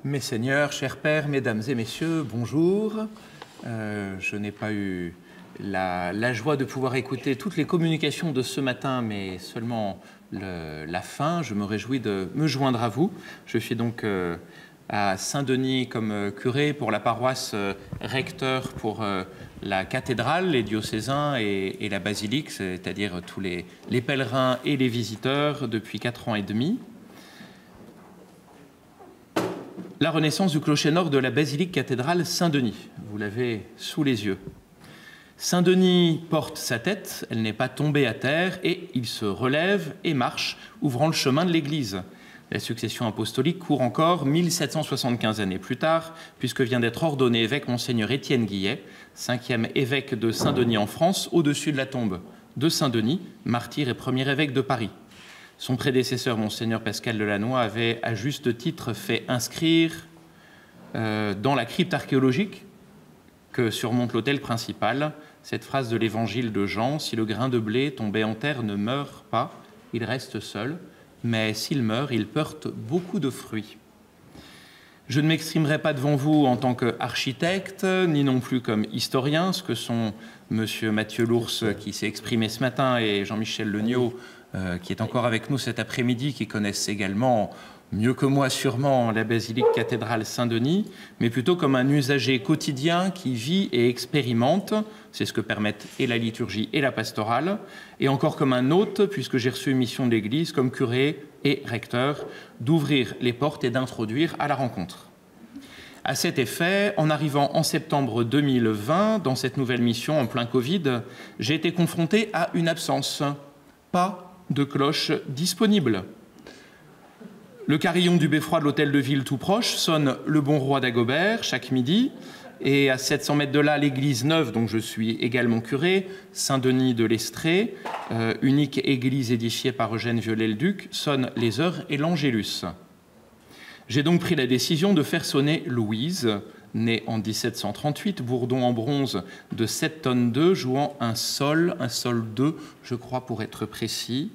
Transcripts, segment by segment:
Mes seigneurs, chers pères, mesdames et messieurs, bonjour. Je n'ai pas eu la joie de pouvoir écouter toutes les communications de ce matin, mais seulement la fin. Je me réjouis de me joindre à vous. Je suis donc à Saint-Denis comme curé pour la paroisse, recteur pour la cathédrale, les diocésains et la basilique, c'est-à-dire tous les pèlerins et les visiteurs depuis 4 ans et demi. La renaissance du clocher nord de la basilique cathédrale Saint-Denis. Vous l'avez sous les yeux. Saint-Denis porte sa tête, elle n'est pas tombée à terre, et il se relève et marche, ouvrant le chemin de l'Église. La succession apostolique court encore 1775 années plus tard, puisque vient d'être ordonné évêque Monseigneur Étienne Guillet, 5e évêque de Saint-Denis en France, au-dessus de la tombe de Saint-Denis, martyr et premier évêque de Paris. Son prédécesseur, Monseigneur Pascal Delannoy, avait à juste titre fait inscrire dans la crypte archéologique que surmonte l'autel principal cette phrase de l'évangile de Jean: « Si le grain de blé tombé en terre ne meurt pas, il reste seul, mais s'il meurt, il porte beaucoup de fruits. » Je ne m'exprimerai pas devant vous en tant qu'architecte, ni non plus comme historien, ce que sont M. Mathieu Lours, qui s'est exprimé ce matin, et Jean-Michel Legnaud, qui est encore avec nous cet après-midi, qui connaissent également, mieux que moi sûrement, la basilique cathédrale Saint-Denis, mais plutôt comme un usager quotidien qui vit et expérimente, c'est ce que permettent et la liturgie et la pastorale, et encore comme un hôte, puisque j'ai reçu une mission de l'Église comme curé et recteur, d'ouvrir les portes et d'introduire à la rencontre. À cet effet, en arrivant en septembre 2020, dans cette nouvelle mission en plein Covid, j'ai été confronté à une absence, pas de cloche disponible. Le carillon du beffroi de l'hôtel de ville tout proche sonne le bon roi d'Agobert chaque midi, et à 700 mètres de là, l'église neuve, dont je suis également curé, Saint-Denis de l'Estrée, unique église édifiée par Eugène Viollet-le-Duc, sonne les heures et l'Angélus. J'ai donc pris la décision de faire sonner Louise, née en 1738, bourdon en bronze de 7 tonnes 2, jouant un sol 2, je crois pour être précis.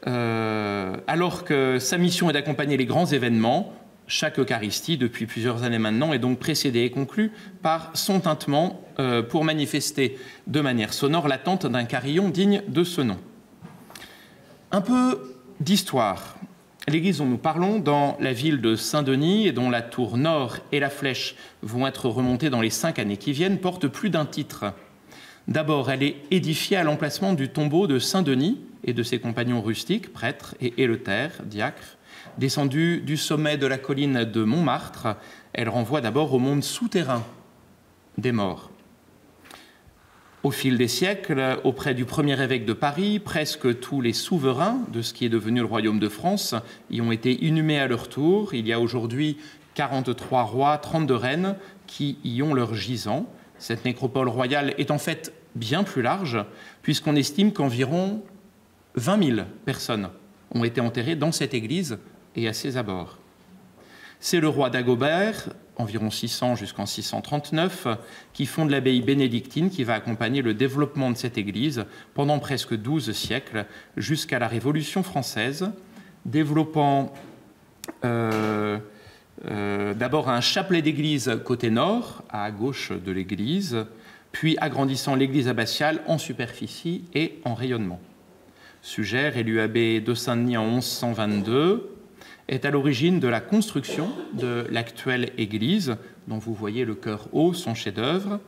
Alors que sa mission est d'accompagner les grands événements, chaque Eucharistie, depuis plusieurs années maintenant, est donc précédée et conclue par son tintement pour manifester de manière sonore l'attente d'un carillon digne de ce nom. Un peu d'histoire. L'église dont nous parlons, dans la ville de Saint-Denis, et dont la tour nord et la flèche vont être remontées dans les 5 années qui viennent, porte plus d'un titre. D'abord, elle est édifiée à l'emplacement du tombeau de Saint-Denis et de ses compagnons rustiques, prêtres et éleutères, diacres. Descendue du sommet de la colline de Montmartre, elle renvoie d'abord au monde souterrain des morts. Au fil des siècles, auprès du premier évêque de Paris, presque tous les souverains de ce qui est devenu le royaume de France y ont été inhumés à leur tour. Il y a aujourd'hui 43 rois, 32 reines qui y ont leur gisant. Cette nécropole royale est en fait bien plus large, puisqu'on estime qu'environ 20 000 personnes ont été enterrées dans cette église et à ses abords. C'est le roi d'Agobert, environ 600 jusqu'en 639, qui fonde l'abbaye bénédictine, qui va accompagner le développement de cette église pendant presque 12 siècles, jusqu'à la Révolution française, développant d'abord un chapelet d'église côté nord, à gauche de l'église, puis agrandissant l'église abbatiale en superficie et en rayonnement. Suger, élu abbé de Saint-Denis en 1122, est à l'origine de la construction de l'actuelle église, dont vous voyez le chœur haut, son chef-d'œuvre,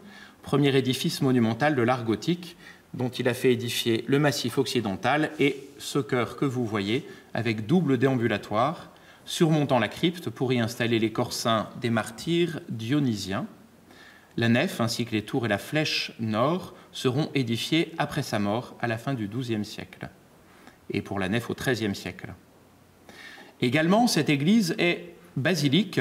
premier édifice monumental de l'art gothique, dont il a fait édifier le massif occidental et ce chœur que vous voyez, avec double déambulatoire, surmontant la crypte pour y installer les corps saints des martyrs dionysiens. La nef, ainsi que les tours et la flèche nord, seront édifiés après sa mort à la fin du XIIe siècle, et pour la nef au XIIIe siècle. Également, cette église est basilique,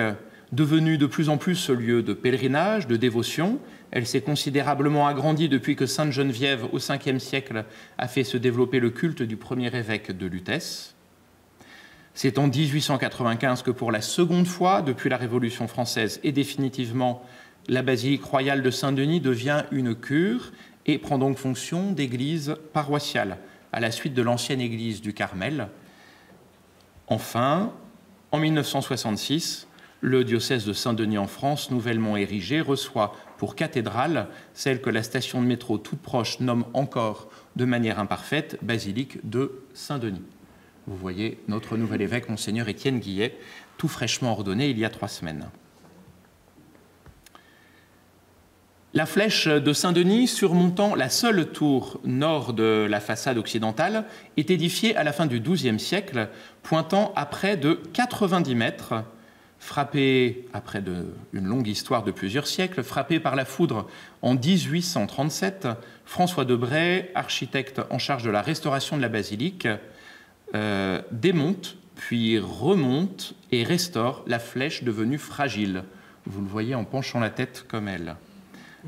devenue de plus en plus ce lieu de pèlerinage, de dévotion. Elle s'est considérablement agrandie depuis que Sainte Geneviève, au Ve siècle, a fait se développer le culte du premier évêque de Lutèce. C'est en 1895 que pour la seconde fois, depuis la Révolution française et définitivement, la basilique royale de Saint-Denis devient une cure et prend donc fonction d'église paroissiale, à la suite de l'ancienne église du Carmel. Enfin, en 1966, le diocèse de Saint-Denis en France, nouvellement érigé, reçoit pour cathédrale celle que la station de métro toute proche nomme encore de manière imparfaite basilique de Saint-Denis. Vous voyez notre nouvel évêque, Monseigneur Étienne Guillet, tout fraîchement ordonné il y a 3 semaines. La flèche de Saint-Denis, surmontant la seule tour nord de la façade occidentale, est édifiée à la fin du XIIe siècle, pointant à près de 90 mètres, frappée, après une longue histoire de plusieurs siècles, frappée par la foudre en 1837, François de Bray, architecte en charge de la restauration de la basilique, démonte, puis remonte et restaure la flèche devenue fragile. Vous le voyez en penchant la tête comme elle.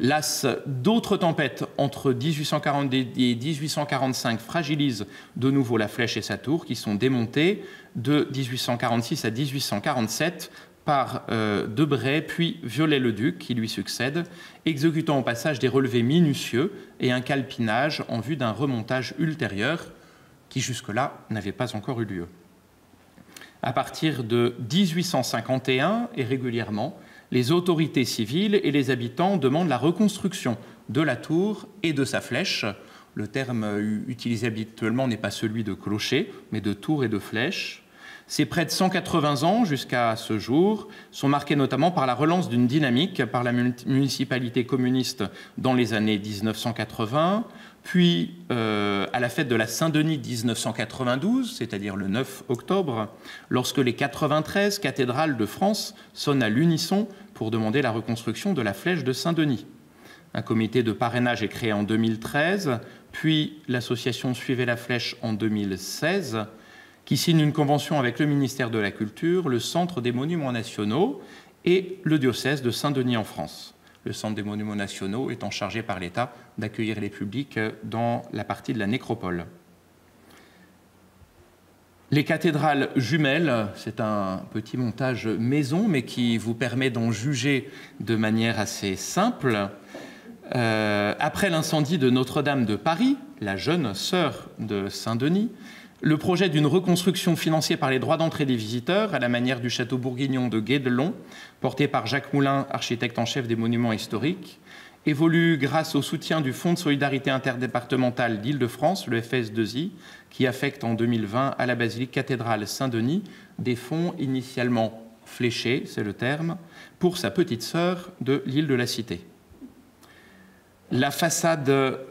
Las d'autres tempêtes entre 1840 et 1845 fragilisent de nouveau la flèche et sa tour, qui sont démontées de 1846 à 1847 par De Bray, puis Viollet-le-Duc, qui lui succède, exécutant au passage des relevés minutieux et un calpinage en vue d'un remontage ultérieur qui jusque-là n'avait pas encore eu lieu. À partir de 1851 et régulièrement, les autorités civiles et les habitants demandent la reconstruction de la tour et de sa flèche. Le terme utilisé habituellement n'est pas celui de clocher, mais de tour et de flèche. Ces près de 180 ans jusqu'à ce jour sont marqués notamment par la relance d'une dynamique par la municipalité communiste dans les années 1980, puis à la fête de la Saint-Denis 1992, c'est-à-dire le 9 octobre, lorsque les 93 cathédrales de France sonnent à l'unisson pour demander la reconstruction de la flèche de Saint-Denis. Un comité de parrainage est créé en 2013, puis l'association Suivez la Flèche en 2016, qui signe une convention avec le ministère de la Culture, le Centre des Monuments Nationaux et le diocèse de Saint-Denis en France. Le Centre des Monuments Nationaux étant chargé par l'État d'accueillir les publics dans la partie de la nécropole. Les cathédrales jumelles, c'est un petit montage maison, mais qui vous permet d'en juger de manière assez simple. Après l'incendie de Notre-Dame de Paris, la jeune sœur de Saint-Denis, le projet d'une reconstruction financée par les droits d'entrée des visiteurs, à la manière du château bourguignon de Guédelon, porté par Jacques Moulin, architecte en chef des monuments historiques, évolue grâce au soutien du Fonds de solidarité interdépartementale d'Île-de-France, le FS2I, qui affecte en 2020 à la basilique cathédrale Saint-Denis des fonds initialement fléchés, c'est le terme, pour sa petite sœur de l'île de la Cité. La façade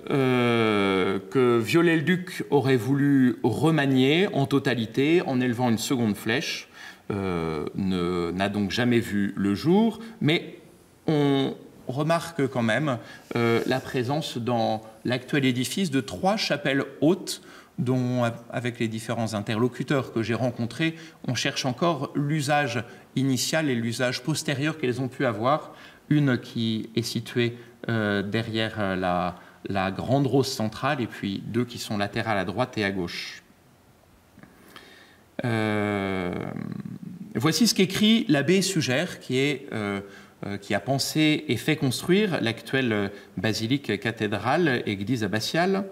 que Viollet-le-Duc aurait voulu remanier en totalité en élevant une seconde flèche n'a donc jamais vu le jour, mais on remarque quand même la présence dans l'actuel édifice de 3 chapelles hautes dont, avec les différents interlocuteurs que j'ai rencontrés, on cherche encore l'usage initial et l'usage postérieur qu'elles ont pu avoir. Une qui est située derrière la grande rose centrale, et puis 2 qui sont latérales à droite et à gauche. Voici ce qu'écrit l'abbé Sugère, qui a pensé et fait construire l'actuelle basilique cathédrale, église abbatiale.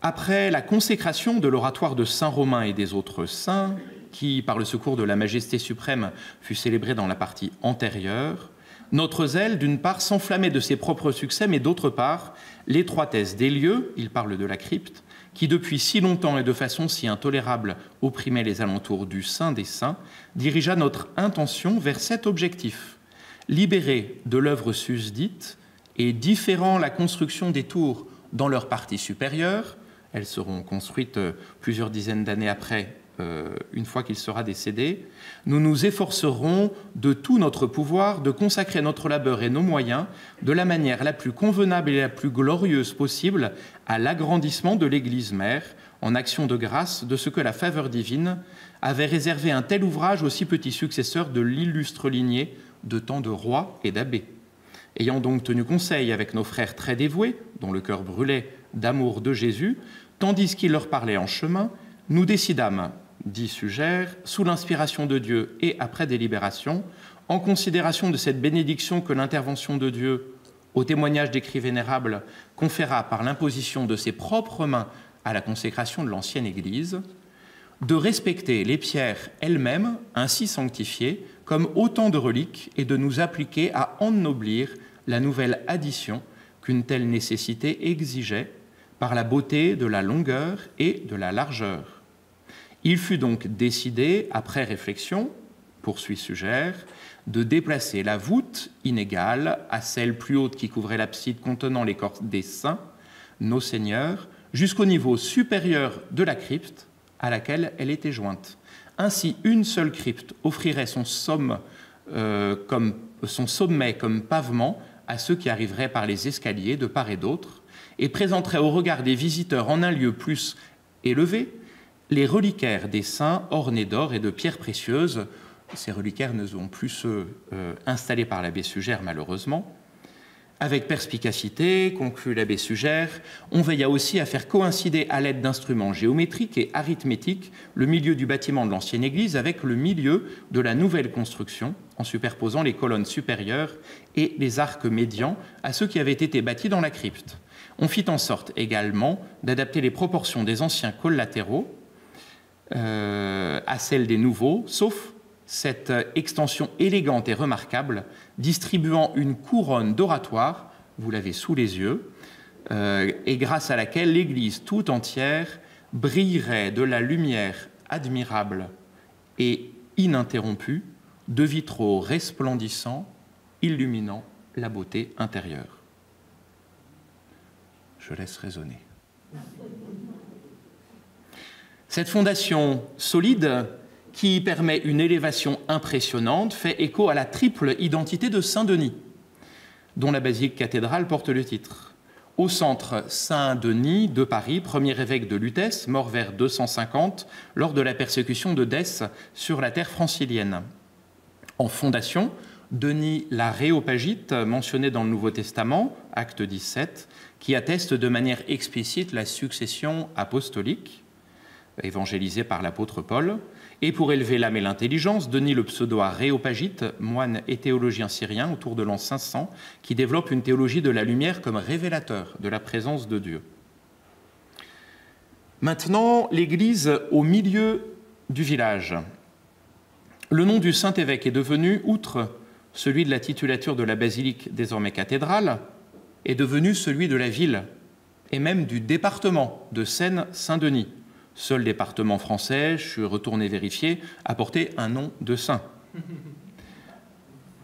Après la consécration de l'oratoire de Saint-Romain et des autres saints, qui, par le secours de la Majesté suprême, fut célébré dans la partie antérieure, notre zèle, d'une part, s'enflammait de ses propres succès, mais d'autre part, l'étroitesse des lieux, il parle de la crypte, qui depuis si longtemps et de façon si intolérable opprimait les alentours du Saint des Saints, dirigea notre intention vers cet objectif, libérer de l'œuvre susdite et différant la construction des tours dans leur partie supérieure, elles seront construites plusieurs dizaines d'années après, une fois qu'il sera décédé, nous nous efforcerons de tout notre pouvoir de consacrer notre labeur et nos moyens de la manière la plus convenable et la plus glorieuse possible à l'agrandissement de l'Église mère, en action de grâce de ce que la faveur divine avait réservé un tel ouvrage aux si petits successeurs de l'illustre lignée de tant de rois et d'abbés. Ayant donc tenu conseil avec nos frères très dévoués, dont le cœur brûlait d'amour de Jésus, tandis qu'il leur parlait en chemin, nous décidâmes, dit Sugère, sous l'inspiration de Dieu et après délibération, en considération de cette bénédiction que l'intervention de Dieu, au témoignage d'écrits vénérables, conféra par l'imposition de ses propres mains à la consécration de l'ancienne Église, de respecter les pierres elles-mêmes, ainsi sanctifiées, comme autant de reliques et de nous appliquer à ennoblir la nouvelle addition qu'une telle nécessité exigeait par la beauté de la longueur et de la largeur. Il fut donc décidé, après réflexion, poursuit Suger, de déplacer la voûte inégale à celle plus haute qui couvrait l'abside contenant les corps des saints, nos seigneurs, jusqu'au niveau supérieur de la crypte à laquelle elle était jointe. Ainsi, une seule crypte offrirait son sommet comme pavement à ceux qui arriveraient par les escaliers de part et d'autre, et présenterait au regard des visiteurs en un lieu plus élevé les reliquaires des saints ornés d'or et de pierres précieuses. Ces reliquaires ne sont plus ceux installés par l'abbé Suger, malheureusement. Avec perspicacité, conclut l'abbé Suger, on veilla aussi à faire coïncider à l'aide d'instruments géométriques et arithmétiques le milieu du bâtiment de l'ancienne église avec le milieu de la nouvelle construction, en superposant les colonnes supérieures et les arcs médians à ceux qui avaient été bâtis dans la crypte. On fit en sorte également d'adapter les proportions des anciens collatéraux à celles des nouveaux, sauf cette extension élégante et remarquable, distribuant une couronne d'oratoire, vous l'avez sous les yeux, et grâce à laquelle l'Église tout entière brillerait de la lumière admirable et ininterrompue de vitraux resplendissants illuminant la beauté intérieure. Je laisse raisonner. Cette fondation solide, qui permet une élévation impressionnante, fait écho à la triple identité de Saint-Denis, dont la basilique cathédrale porte le titre. Au centre, Saint-Denis de Paris, premier évêque de Lutèce, mort vers 250 lors de la persécution de Dèce sur la terre francilienne. En fondation, Denis l'Aréopagite, mentionné dans le Nouveau Testament, acte 17, qui atteste de manière explicite la succession apostolique, évangélisée par l'apôtre Paul. Et pour élever l'âme et l'intelligence, Denis le pseudo-Aréopagite, moine et théologien syrien autour de l'an 500, qui développe une théologie de la lumière comme révélateur de la présence de Dieu. Maintenant, l'église au milieu du village. Le nom du Saint-Évêque est devenu, outre celui de la titulature de la basilique désormais cathédrale, est devenu celui de la ville et même du département de Seine-Saint-Denis. Seul département français, je suis retourné vérifier, a porté un nom de saint.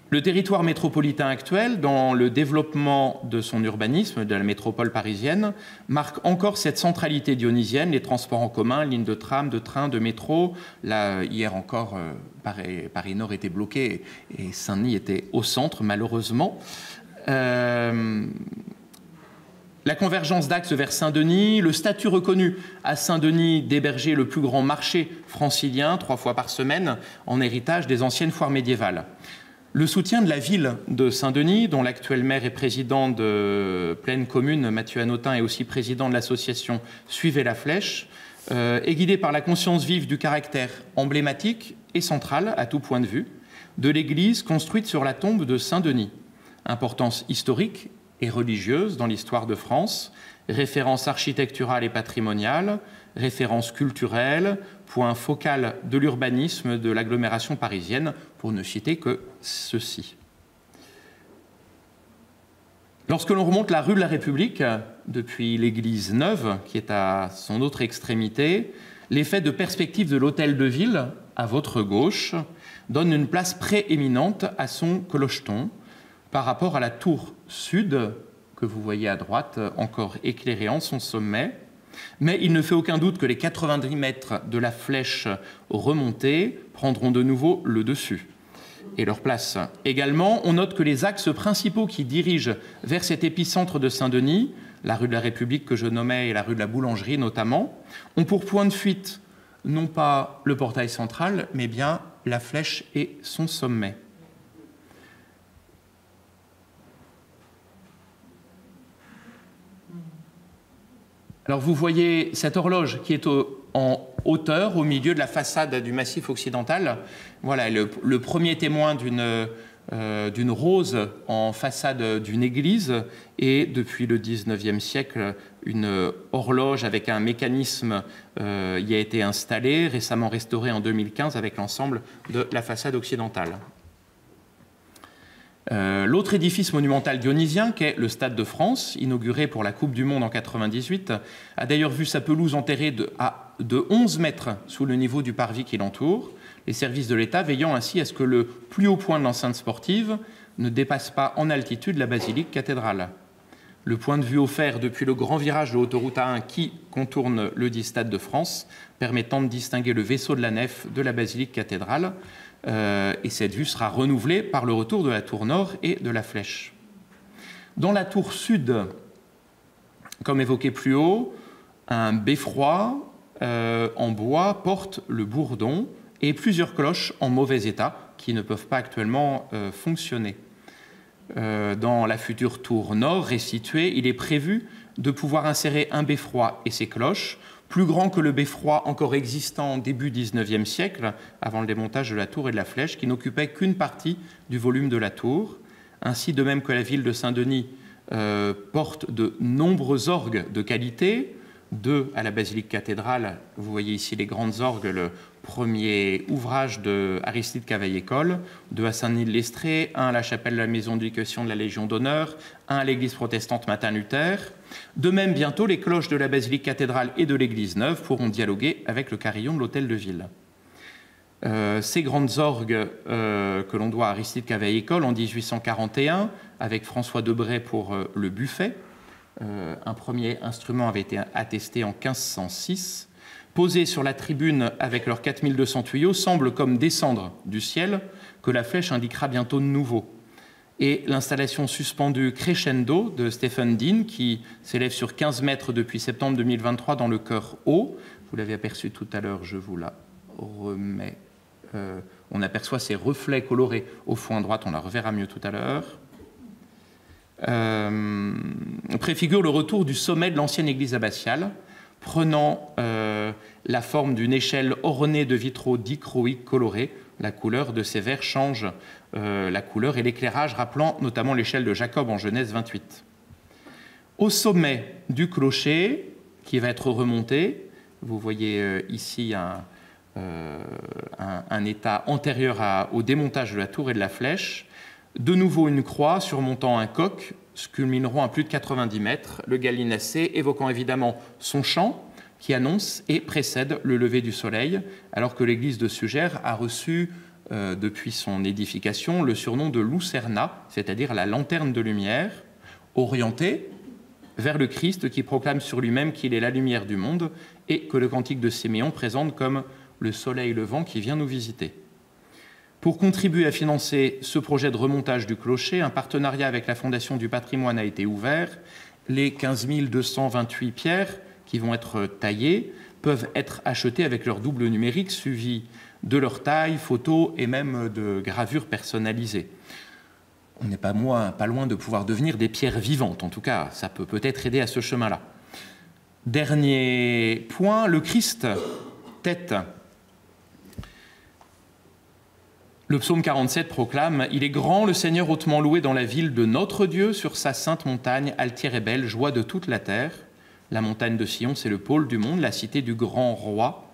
Le territoire métropolitain actuel, dans le développement de son urbanisme, de la métropole parisienne, marque encore cette centralité dionysienne, les transports en commun, lignes de tram, de train, de métro. Là, hier encore, Paris-Nord était bloqué et Saint-Denis était au centre, malheureusement. La convergence d'axes vers Saint-Denis, le statut reconnu à Saint-Denis d'héberger le plus grand marché francilien, 3 fois par semaine, en héritage des anciennes foires médiévales. Le soutien de la ville de Saint-Denis, dont l'actuel maire et président de pleine commune, Mathieu Hanotin, est aussi président de l'association Suivez la Flèche, est guidé par la conscience vive du caractère emblématique et central, à tout point de vue, de l'église construite sur la tombe de Saint-Denis. Importance historique et religieuse dans l'histoire de France, référence architecturale et patrimoniale, référence culturelle, point focal de l'urbanisme de l'agglomération parisienne, pour ne citer que ceci. Lorsque l'on remonte la rue de la République, depuis l'église neuve, qui est à son autre extrémité, l'effet de perspective de l'hôtel de ville, à votre gauche, donne une place prééminente à son clocheton, par rapport à la tour sud, que vous voyez à droite, encore éclairée en son sommet. Mais il ne fait aucun doute que les 90 mètres de la flèche remontée prendront de nouveau le dessus et leur place. Également, on note que les axes principaux qui dirigent vers cet épicentre de Saint-Denis, la rue de la République que je nommais et la rue de la Boulangerie notamment, ont pour point de fuite non pas le portail central, mais bien la flèche et son sommet. Alors vous voyez cette horloge qui est en hauteur au milieu de la façade du massif occidental. Voilà, le premier témoin d'une d'une rose en façade d'une église et depuis le XIXe siècle, une horloge avec un mécanisme y a été installée, récemment restaurée en 2015 avec l'ensemble de la façade occidentale. L'autre édifice monumental dionysien, qu'est le Stade de France, inauguré pour la Coupe du Monde en 1998, a d'ailleurs vu sa pelouse enterrée de 11 mètres sous le niveau du parvis qui l'entoure, les services de l'État veillant ainsi à ce que le plus haut point de l'enceinte sportive ne dépasse pas en altitude la basilique cathédrale. Le point de vue offert depuis le grand virage de l'autoroute A1 qui contourne le dit Stade de France, permettant de distinguer le vaisseau de la nef de la basilique cathédrale, et cette vue sera renouvelée par le retour de la tour nord et de la flèche. Dans la tour sud, comme évoqué plus haut, un beffroi en bois porte le bourdon et plusieurs cloches en mauvais état qui ne peuvent pas actuellement fonctionner. Dans la future tour nord restituée, il est prévu de pouvoir insérer un beffroi et ses cloches, plus grand que le beffroi encore existant au début XIXe siècle, avant le démontage de la tour et de la flèche, qui n'occupait qu'une partie du volume de la tour. Ainsi, de même que la ville de Saint-Denis porte de nombreux orgues de qualité, 2 à la basilique cathédrale, vous voyez ici les grandes orgues, le premier ouvrage de Aristide Cavaillé-Coll, 2 à Saint-Denis-de-Lestrée, 1 à la chapelle de la Maison d'éducation de la Légion d'honneur, 1 à l'église protestante Martin-Luther. De même, bientôt, les cloches de la basilique cathédrale et de l'église neuve pourront dialoguer avec le carillon de l'hôtel de ville. Ces grandes orgues que l'on doit à Aristide Cavaillé-Coll en 1841, avec François Debray pour le buffet, un premier instrument avait été attesté en 1506, posés sur la tribune avec leurs 4200 tuyaux, semblent comme descendre du ciel, que la flèche indiquera bientôt de nouveau. Et l'installation suspendue Crescendo de Stephen Dean, qui s'élève sur 15 mètres depuis septembre 2023 dans le chœur haut, vous l'avez aperçu tout à l'heure, je vous la remets. On aperçoit ces reflets colorés au fond à droite, on la reverra mieux tout à l'heure. Préfigure le retour du sommet de l'ancienne église abbatiale, prenant la forme d'une échelle ornée de vitraux dichroïques colorés. La couleur de ces verres change la couleur et l'éclairage, rappelant notamment l'échelle de Jacob en Genèse 28. Au sommet du clocher, qui va être remonté, vous voyez ici un état antérieur au démontage de la tour et de la flèche. De nouveau une croix surmontant un coq, culmineront à plus de 90 mètres, le gallinacé évoquant évidemment son chant qui annonce et précède le lever du soleil, alors que l'église de Sugères a reçu, depuis son édification, le surnom de Lucerna, c'est-à-dire la lanterne de lumière, orientée vers le Christ qui proclame sur lui-même qu'il est la lumière du monde et que le cantique de Siméon présente comme le soleil levant qui vient nous visiter. Pour contribuer à financer ce projet de remontage du clocher, un partenariat avec la Fondation du patrimoine a été ouvert. Les 15 228 pierres qui vont être taillées peuvent être achetées avec leur double numérique, suivi de leur taille, photos et même de gravures personnalisées. On n'est pas loin de pouvoir devenir des pierres vivantes. En tout cas, ça peut peut-être aider à ce chemin-là. Dernier point, le Christ, tête. Le psaume 47 proclame « Il est grand, le Seigneur hautement loué dans la ville de notre Dieu, sur sa sainte montagne, altière et belle, joie de toute la terre. » La montagne de Sion, c'est le pôle du monde, la cité du grand roi.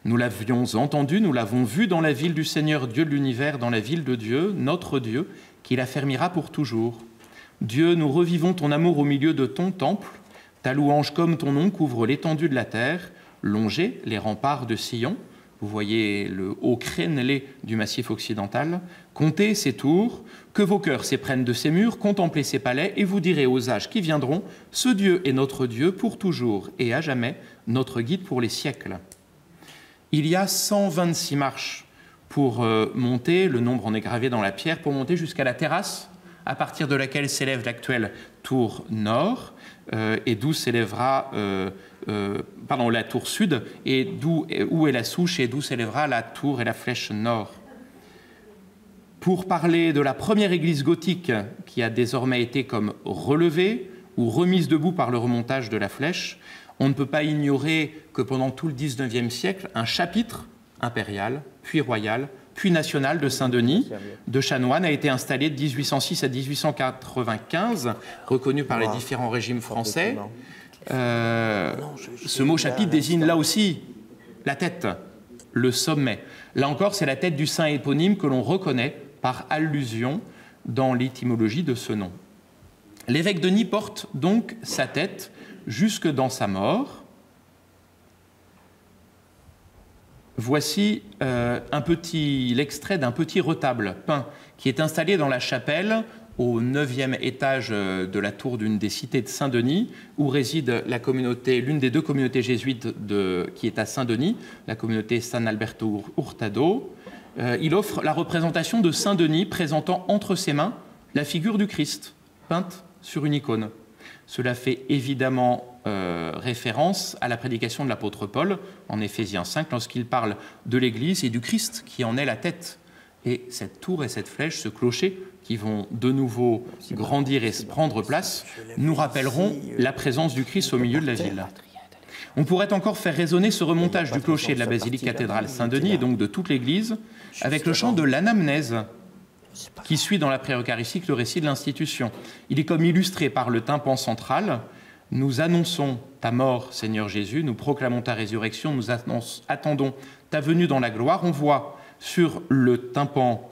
Nous l'avions entendu, nous l'avons vu dans la ville du Seigneur, Dieu de l'univers, dans la ville de Dieu, notre Dieu, qui l'affermira pour toujours. Dieu, nous revivons ton amour au milieu de ton temple. Ta louange comme ton nom couvre l'étendue de la terre. Longez les remparts de Sion. Vous voyez le haut crénelé du massif occidental. Comptez ses tours, que vos cœurs s'éprennent de ses murs, contemplez ses palais, et vous direz aux âges qui viendront, ce Dieu est notre Dieu pour toujours et à jamais, notre guide pour les siècles. Il y a 126 marches pour monter, le nombre en est gravé dans la pierre, pour monter jusqu'à la terrasse, à partir de laquelle s'élève l'actuelle tour nord, et d'où s'élèvera la tour sud, et où est la souche, et d'où s'élèvera la tour et la flèche nord. Pour parler de la première église gothique qui a désormais été comme relevée ou remise debout par le remontage de la flèche, on ne peut pas ignorer que pendant tout le XIXe siècle, un chapitre impérial, puis royal, puits national de Saint-Denis de Chanoine a été installé de 1806 à 1895, reconnu par les différents régimes français. Ce mot chapitre désigne là aussi la tête, le sommet. Là encore, c'est la tête du saint éponyme que l'on reconnaît par allusion dans l'étymologie de ce nom. L'évêque Denis porte donc sa tête jusque dans sa mort. Voici l'extrait d'un petit retable peint qui est installé dans la chapelle au 9e étage de la tour d'une des cités de Saint-Denis, où réside la communauté, l'une des deux communautés jésuites qui est à Saint-Denis, la communauté San Alberto Hurtado. Il offre la représentation de Saint-Denis présentant entre ses mains la figure du Christ, peinte sur une icône. Cela fait évidemment référence à la prédication de l'apôtre Paul en Éphésiens 5 lorsqu'il parle de l'Église et du Christ qui en est la tête. Et cette tour et cette flèche, ce clocher qui vont de nouveau grandir et prendre place, nous rappelleront la présence du Christ au milieu de la ville. On pourrait encore faire résonner ce remontage du clocher de la basilique cathédrale Saint-Denis et donc de toute l'Église avec le chant de l'anamnèse qui suit dans la prière eucharistique le récit de l'institution. Il est comme illustré par le tympan central. Nous annonçons ta mort, Seigneur Jésus, nous proclamons ta résurrection, nous attendons ta venue dans la gloire. On voit sur le tympan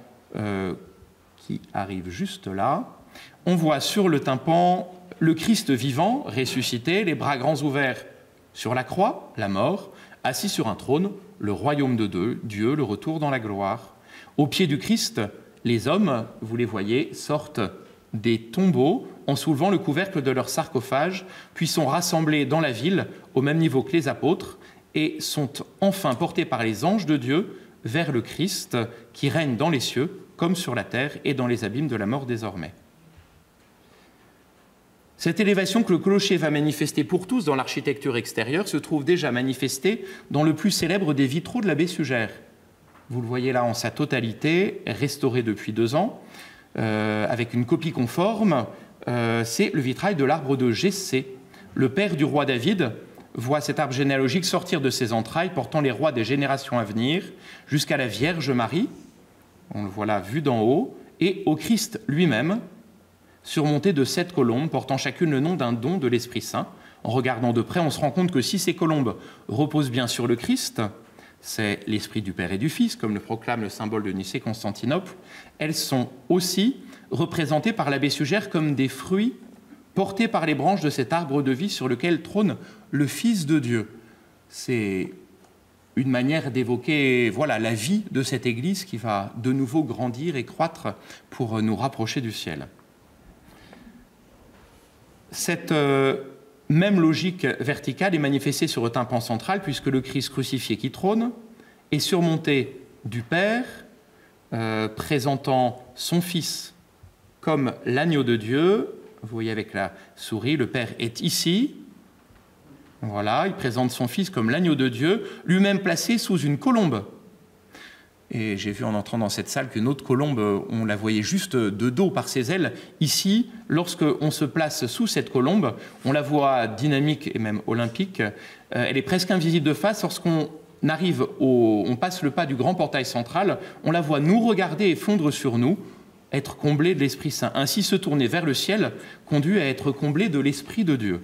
qui arrive juste là, on voit sur le tympan le Christ vivant, ressuscité, les bras grands ouverts sur la croix, la mort, assis sur un trône, le royaume de Dieu, le retour dans la gloire. Au pied du Christ, les hommes, vous les voyez, sortent des tombeaux en soulevant le couvercle de leur sarcophage, puis sont rassemblés dans la ville au même niveau que les apôtres et sont enfin portés par les anges de Dieu vers le Christ qui règne dans les cieux comme sur la terre et dans les abîmes de la mort désormais. Cette élévation que le clocher va manifester pour tous dans l'architecture extérieure se trouve déjà manifestée dans le plus célèbre des vitraux de l'abbé Sugère. Vous le voyez là en sa totalité, restauré depuis 2 ans, avec une copie conforme. C'est le vitrail de l'arbre de Jessé. Le père du roi David voit cet arbre généalogique sortir de ses entrailles, portant les rois des générations à venir, jusqu'à la Vierge Marie, on le voit là vu d'en haut, et au Christ lui-même, surmonté de 7 colombes, portant chacune le nom d'un don de l'Esprit Saint. En regardant de près, on se rend compte que si ces colombes reposent bien sur le Christ, c'est l'Esprit du Père et du Fils, comme le proclame le symbole de Nicée-Constantinople, elles sont aussi représentées par l'abbé Sugère comme des fruits portés par les branches de cet arbre de vie sur lequel trône le Fils de Dieu. C'est une manière d'évoquer la vie de cette Église qui va de nouveau grandir et croître pour nous rapprocher du ciel. Cette même logique verticale est manifestée sur le tympan central puisque le Christ crucifié qui trône est surmonté du Père présentant son Fils comme l'agneau de Dieu. Vous voyez avec la souris, le Père est ici. Voilà, il présente son Fils comme l'agneau de Dieu, lui-même placé sous une colombe. Et j'ai vu en entrant dans cette salle qu'une autre colombe, on la voyait juste de dos par ses ailes. Ici, lorsqu'on se place sous cette colombe, on la voit dynamique et même olympique. Elle est presque invisible de face. Lorsqu'on on passe le pas du grand portail central, on la voit nous regarder et fondre sur nous, être comblée de l'Esprit Saint. Ainsi, se tourner vers le ciel conduit à être comblé de l'Esprit de Dieu.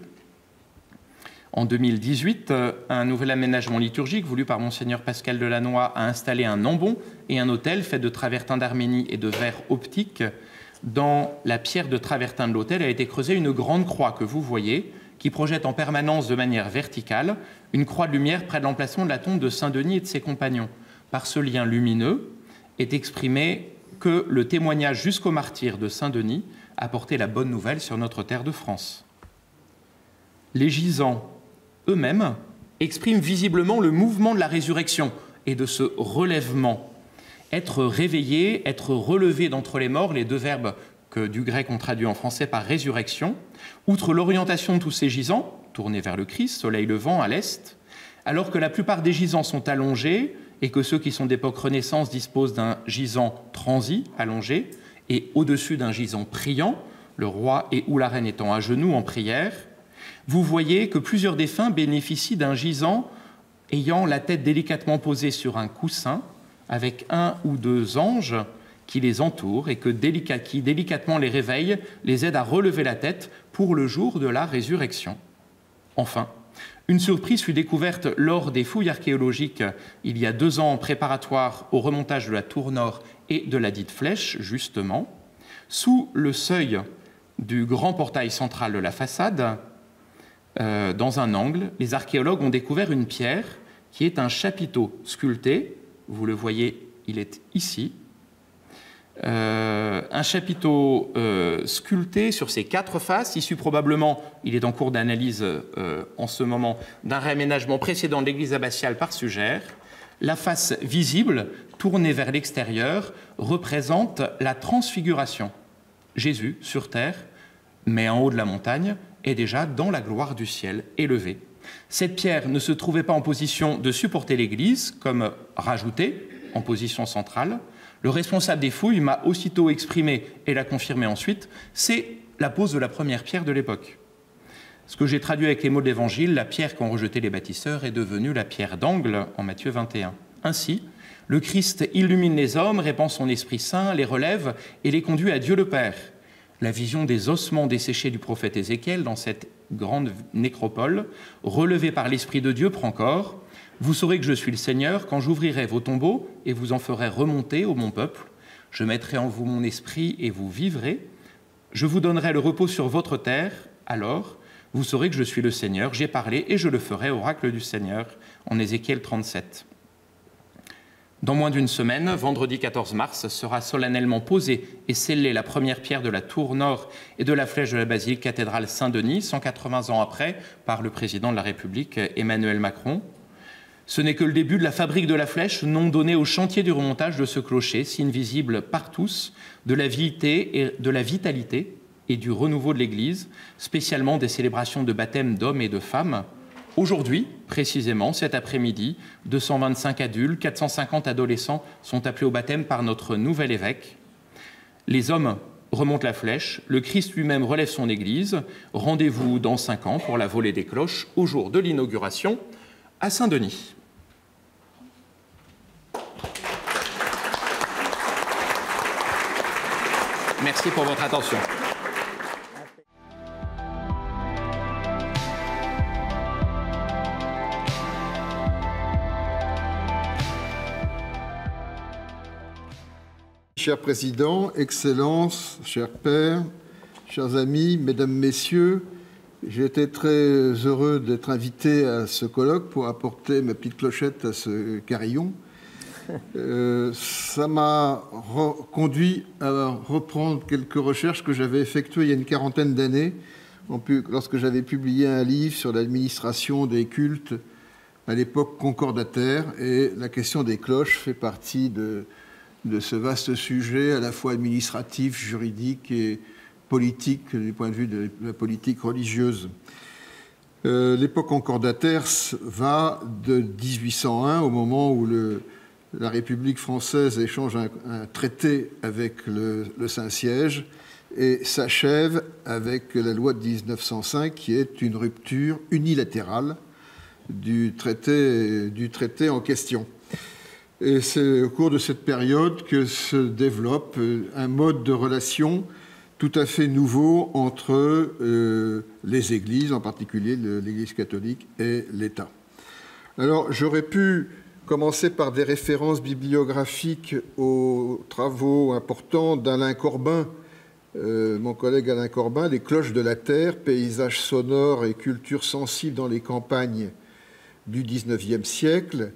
En 2018, un nouvel aménagement liturgique voulu par Monseigneur Pascal Delannoy a installé un ambon et un autel fait de travertins d'Arménie et de verre optique. Dans la pierre de travertin de l'autel a été creusée une grande croix que vous voyez, qui projette en permanence de manière verticale une croix de lumière près de l'emplacement de la tombe de Saint-Denis et de ses compagnons. Par ce lien lumineux est exprimé que le témoignage jusqu'au martyr de Saint-Denis a porté la bonne nouvelle sur notre terre de France. Les gisants eux-mêmes expriment visiblement le mouvement de la résurrection et de ce relèvement. Être réveillé, être relevé d'entre les morts, les deux verbes que du grec on traduit en français par résurrection. Outre l'orientation de tous ces gisants, tournés vers le Christ, soleil levant à l'est, alors que la plupart des gisants sont allongés et que ceux qui sont d'époque Renaissance disposent d'un gisant transi, allongé, et au-dessus d'un gisant priant, le roi et ou la reine étant à genoux en prière, vous voyez que plusieurs défunts bénéficient d'un gisant ayant la tête délicatement posée sur un coussin, avec un ou deux anges qui les entourent et qui délicatement les réveillent, les aident à relever la tête pour le jour de la résurrection. Enfin, une surprise fut découverte lors des fouilles archéologiques il y a 2 ans préparatoires au remontage de la tour nord et de la dite flèche, justement. Sous le seuil du grand portail central de la façade, dans un angle, les archéologues ont découvert une pierre qui est un chapiteau sculpté. Vous le voyez, il est ici. Un chapiteau sculpté sur ses 4 faces, issu probablement, il est en cours d'analyse en ce moment, d'un réaménagement précédent de l'église abbatiale par Sugère. La face visible, tournée vers l'extérieur, représente la transfiguration. Jésus, sur terre, mais en haut de la montagne, est déjà dans la gloire du ciel, élevé. Cette pierre ne se trouvait pas en position de supporter l'église, comme rajoutée en position centrale. Le responsable des fouilles m'a aussitôt exprimé, et l'a confirmé ensuite, c'est la pose de la première pierre de l'époque. Ce que j'ai traduit avec les mots de l'Évangile, la pierre qu'ont rejeté les bâtisseurs est devenue la pierre d'angle en Matthieu 21. Ainsi, le Christ illumine les hommes, répand son Esprit Saint, les relève et les conduit à Dieu le Père. La vision des ossements desséchés du prophète Ézéchiel dans cette grande nécropole, relevée par l'Esprit de Dieu, prend corps. Vous saurez que je suis le Seigneur quand j'ouvrirai vos tombeaux et vous en ferai remonter, ô mon peuple. Je mettrai en vous mon esprit et vous vivrez. Je vous donnerai le repos sur votre terre. Alors, vous saurez que je suis le Seigneur. J'ai parlé et je le ferai, oracle du Seigneur, en Ézéchiel 37. Dans moins d'une semaine, vendredi 14 mars, sera solennellement posée et scellée la première pierre de la tour nord et de la flèche de la basilique cathédrale Saint-Denis, 180 ans après, par le président de la République, Emmanuel Macron. Ce n'est que le début de la fabrique de la flèche, nom donné au chantier du remontage de ce clocher, signe visible par tous de la vitalité et du renouveau de l'Église, spécialement des célébrations de baptême d'hommes et de femmes. Aujourd'hui, précisément, cet après-midi, 225 adultes, 450 adolescents sont appelés au baptême par notre nouvel évêque. Les hommes remontent la flèche, le Christ lui-même relève son Église. Rendez-vous dans 5 ans pour la volée des cloches au jour de l'inauguration à Saint-Denis. Merci pour votre attention. Cher Président, Excellences, chers pères, chers amis, Mesdames, Messieurs, j'ai été très heureux d'être invité à ce colloque pour apporter ma petite clochette à ce carillon. Ça m'a conduit à reprendre quelques recherches que j'avais effectuées il y a une quarantaine d'années, lorsque j'avais publié un livre sur l'administration des cultes à l'époque concordataire, et la question des cloches fait partie de ce vaste sujet à la fois administratif, juridique et politique, du point de vue de la politique religieuse. L'époque concordataire va de 1801, au moment où la République française échange un traité avec le Saint-Siège, et s'achève avec la loi de 1905, qui est une rupture unilatérale du traité en question. Et c'est au cours de cette période que se développe un mode de relation tout à fait nouveau entre les églises, en particulier l'Église catholique et l'État. Alors, j'aurais pu commencer par des références bibliographiques aux travaux importants d'Alain Corbin, mon collègue Alain Corbin, Les cloches de la terre, paysages sonores et culture sensible dans les campagnes du XIXe siècle,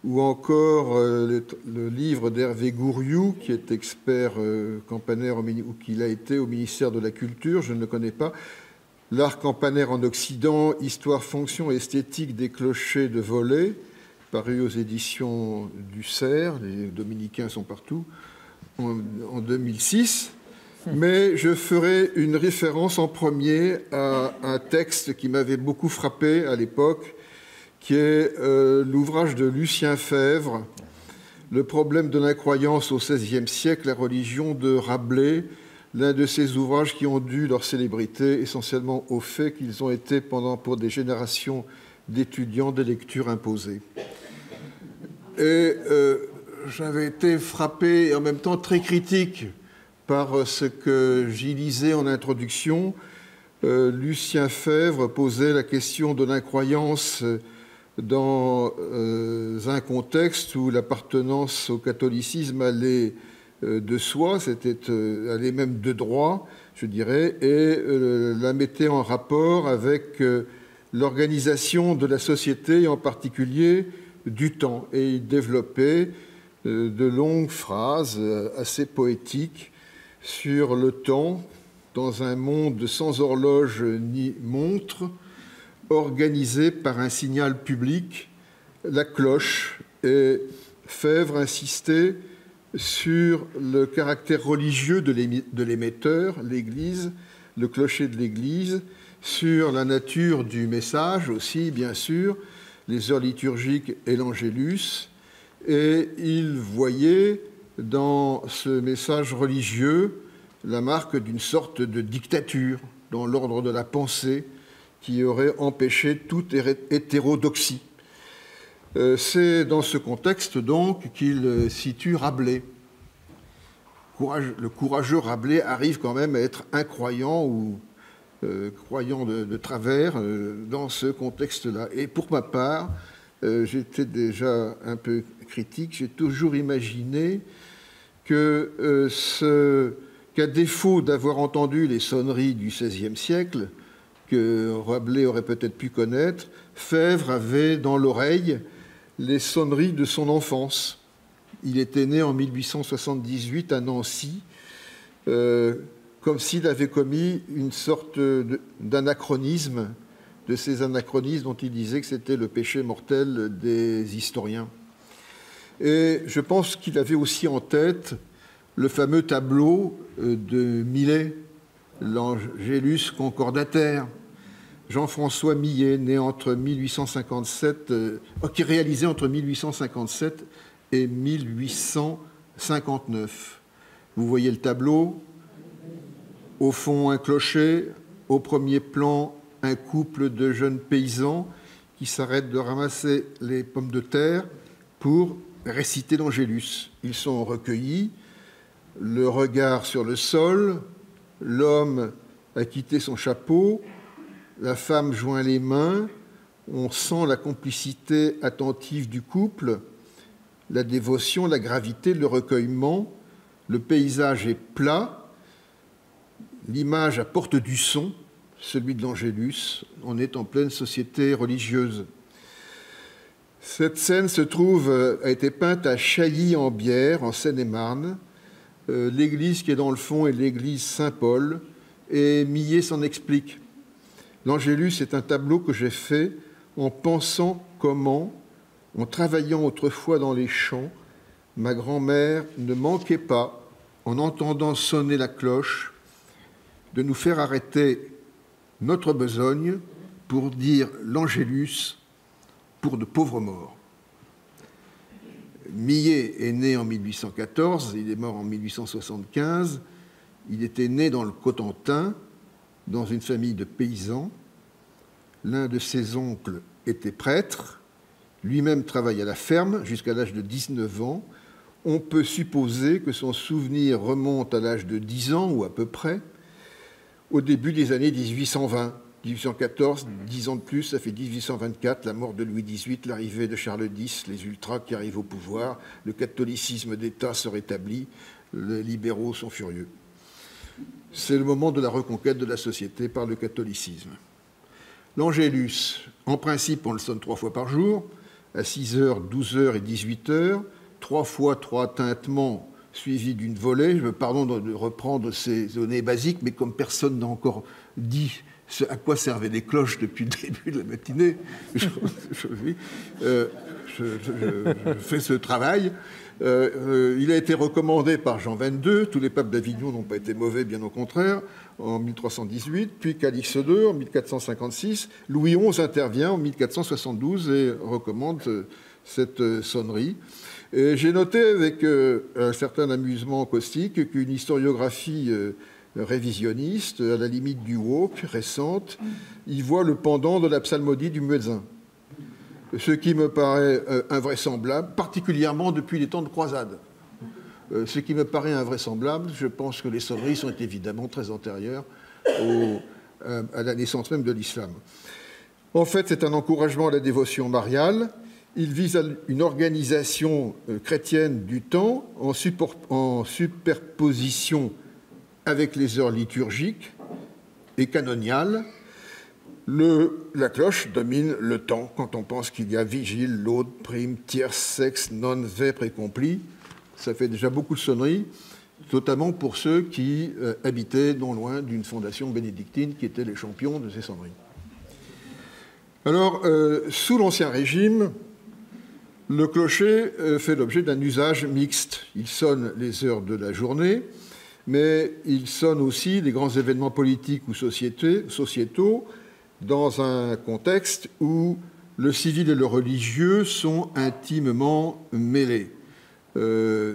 ou encore le livre d'Hervé Gouriou, qui est expert campanaire, ou qu'il a été au ministère de la Culture, je ne le connais pas, L'art campanaire en Occident, histoire, fonction et esthétique des clochers de volée, paru aux éditions du Cerf, les dominicains sont partout, en 2006. Mais je ferai une référence en premier à un texte qui m'avait beaucoup frappé à l'époque, qui est l'ouvrage de Lucien Fèvre, Le problème de l'incroyance au XVIe siècle, la religion de Rabelais, l'un de ces ouvrages qui ont dû leur célébrité essentiellement au fait qu'ils ont été pour des générations d'étudiants des lectures imposées. Et j'avais été frappé et en même temps très critique par ce que j'y lisais en introduction. Lucien Febvre posait la question de l'incroyance dans un contexte où l'appartenance au catholicisme allait de soi, allait même de droit, je dirais, et la mettait en rapport avec l'organisation de la société, et en particulier du temps. Et il développait de longues phrases assez poétiques sur le temps dans un monde sans horloge ni montre, organisé par un signal public, la cloche. Et Febvre insistait sur le caractère religieux de l'émetteur, l'Église, le clocher de l'Église, sur la nature du message aussi, bien sûr, les heures liturgiques et l'Angélus. Et il voyait dans ce message religieux la marque d'une sorte de dictature dans l'ordre de la pensée qui aurait empêché toute hétérodoxie. C'est dans ce contexte, donc, qu'il situe Rabelais. Le courageux Rabelais arrive quand même à être incroyant ou croyant de travers dans ce contexte-là. Et pour ma part, j'étais déjà un peu critique, j'ai toujours imaginé que qu'à défaut d'avoir entendu les sonneries du XVIe siècle, que Rabelais aurait peut-être pu connaître, Febvre avait dans l'oreille les sonneries de son enfance. Il était né en 1878 à Nancy, comme s'il avait commis une sorte d'anachronisme, de ces anachronismes dont il disait que c'était le péché mortel des historiens. Et je pense qu'il avait aussi en tête le fameux tableau de Millet, l'Angélus concordataire. Jean-François Millet, né entre 1857, qui réalisait entre 1857 et 1859. Vous voyez le tableau. Au fond, un clocher. Au premier plan, un couple de jeunes paysans qui s'arrêtent de ramasser les pommes de terre pour réciter l'Angélus. Ils sont recueillis, le regard sur le sol, l'homme a quitté son chapeau, la femme joint les mains, on sent la complicité attentive du couple, la dévotion, la gravité, le recueillement, le paysage est plat, l'image apporte du son, celui de l'Angélus, on est en pleine société religieuse. Cette scène a été peinte à Chailly-en-Bière, en Seine-et-Marne. L'église qui est dans le fond est l'église Saint-Paul, et Millet s'en explique. L'Angélus est un tableau que j'ai fait en pensant comment, en travaillant autrefois dans les champs, ma grand-mère ne manquait pas, en entendant sonner la cloche, de nous faire arrêter notre besogne pour dire l'Angélus pour de pauvres morts. Millet est né en 1814, il est mort en 1875. Il était né dans le Cotentin, dans une famille de paysans. L'un de ses oncles était prêtre, lui-même travaille à la ferme jusqu'à l'âge de 19 ans. On peut supposer que son souvenir remonte à l'âge de 10 ans, ou à peu près, au début des années 1820. 1814, 10 ans de plus, ça fait 1824, la mort de Louis XVIII, l'arrivée de Charles X, les ultras qui arrivent au pouvoir, le catholicisme d'État se rétablit, les libéraux sont furieux. C'est le moment de la reconquête de la société par le catholicisme. L'Angélus, en principe, on le sonne 3 fois par jour, à 6 heures, 12 heures et 18 heures, 3 fois 3 tintements suivis d'une volée. Je me pardon de reprendre ces données basiques, mais comme personne n'a encore dit à quoi servaient les cloches depuis le début de la matinée, je fais ce travail. Il a été recommandé par Jean XXII, tous les papes d'Avignon n'ont pas été mauvais, bien au contraire, en 1318, puis Calix II en 1456, Louis XI intervient en 1472 et recommande cette sonnerie. Et j'ai noté avec un certain amusement caustique qu'une historiographie révisionniste, à la limite du woke, récente, y voit le pendant de la psalmodie du muezzin. ce qui me paraît invraisemblable, particulièrement depuis les temps de croisade. Ce qui me paraît invraisemblable, je pense que les sonneries sont évidemment très antérieures à la naissance même de l'islam. En fait, c'est un encouragement à la dévotion mariale. Il vise à une organisation chrétienne du temps en superposition avec les heures liturgiques et canoniales. La cloche domine le temps quand on pense qu'il y a vigile, laude, prime, tierce, sexe, nonne, vêpres et complis. Ça fait déjà beaucoup de sonneries, notamment pour ceux qui habitaient non loin d'une fondation bénédictine qui étaient les champions de ces sonneries. Alors, sous l'Ancien Régime, le clocher fait l'objet d'un usage mixte. Il sonne les heures de la journée, mais il sonne aussi les grands événements politiques ou sociétaux dans un contexte où le civil et le religieux sont intimement mêlés. Dans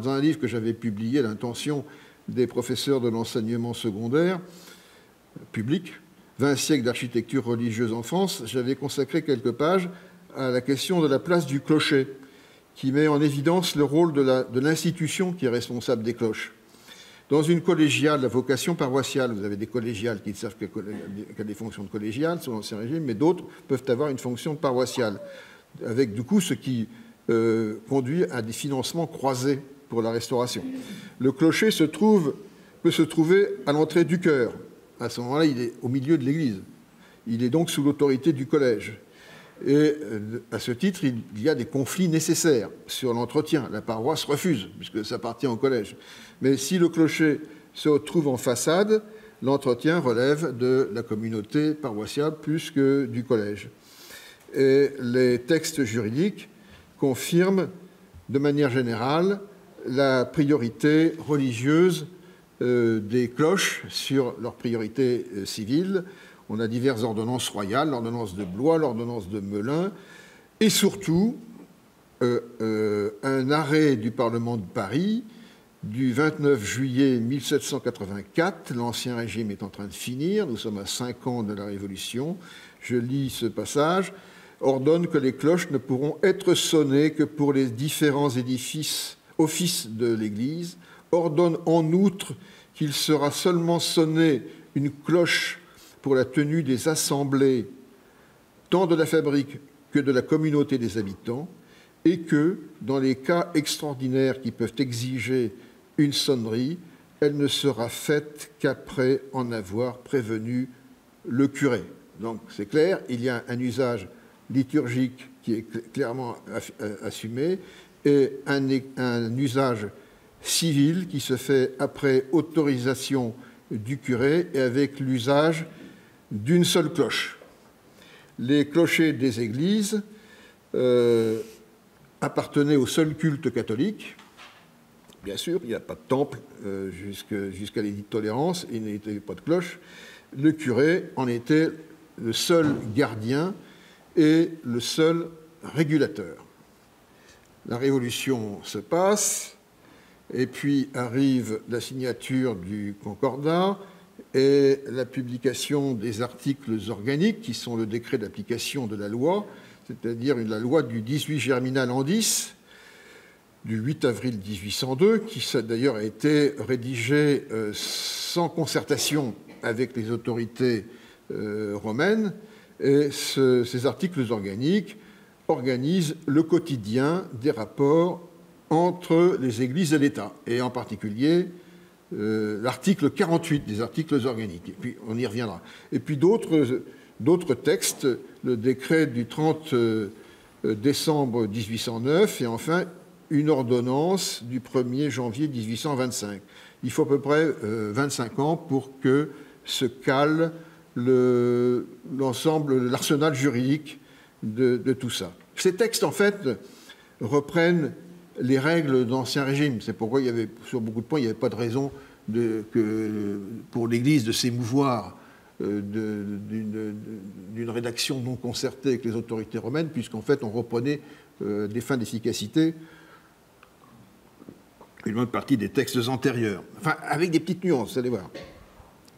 un livre que j'avais publié à l'intention des professeurs de l'enseignement secondaire public, 20 siècles d'architecture religieuse en France, j'avais consacré quelques pages à la question de la place du clocher, qui met en évidence le rôle de l'institution qui est responsable des cloches. Dans une collégiale, la vocation paroissiale, vous avez des collégiales qui ne savent qu'il y a des fonctions de collégiales sous l'Ancien Régime, mais d'autres peuvent avoir une fonction paroissiale, avec du coup ce qui conduit à des financements croisés pour la restauration. Le clocher peut se trouver à l'entrée du chœur. À ce moment-là, il est au milieu de l'église. Il est donc sous l'autorité du collège. Et à ce titre, il y a des conflits nécessaires sur l'entretien. La paroisse refuse, puisque ça appartient au collège. Mais si le clocher se trouve en façade, l'entretien relève de la communauté paroissiale plus que du collège. Et les textes juridiques confirment de manière générale la priorité religieuse des cloches sur leur priorité civile. On a diverses ordonnances royales, l'ordonnance de Blois, l'ordonnance de Melun, et surtout un arrêt du Parlement de Paris du 29 juillet 1784. L'Ancien Régime est en train de finir, nous sommes à 5 ans de la Révolution. Je lis ce passage. Ordonne que les cloches ne pourront être sonnées que pour les différents offices de l'Église. Ordonne en outre qu'il sera seulement sonné une cloche pour la tenue des assemblées, tant de la fabrique que de la communauté des habitants, et que, dans les cas extraordinaires qui peuvent exiger une sonnerie, elle ne sera faite qu'après en avoir prévenu le curé. Donc c'est clair, il y a un usage liturgique qui est clairement assumé et un usage civil qui se fait après autorisation du curé et avec l'usage d'une seule cloche. Les clochers des églises appartenaient au seul culte catholique. Bien sûr, il n'y a pas de temple jusqu'à l'édit de tolérance, il n'y avait pas de cloche. Le curé en était le seul gardien et le seul régulateur. La Révolution se passe, et puis arrive la signature du Concordat et la publication des articles organiques, qui sont le décret d'application de la loi, c'est-à-dire la loi du 18 Germinal an 10, du 8 avril 1802, qui d'ailleurs a été rédigée sans concertation avec les autorités romaines. Et ces articles organiques organisent le quotidien des rapports entre les églises et l'État, et en particulier l'article 48 des articles organiques. Et puis on y reviendra. Et puis d'autres textes, le décret du 30 décembre 1809, et enfin une ordonnance du 1er janvier 1825. Il faut à peu près 25 ans pour que se cale l'ensemble, l'arsenal juridique de tout ça. Ces textes, en fait, reprennent les règles d'Ancien Régime. C'est pourquoi sur beaucoup de points, il n'y avait pas de raison pour l'Église de s'émouvoir d'une rédaction non concertée avec les autorités romaines, puisqu'en fait, on reprenait des fins d'efficacité une bonne partie des textes antérieurs. Enfin, avec des petites nuances, vous allez voir.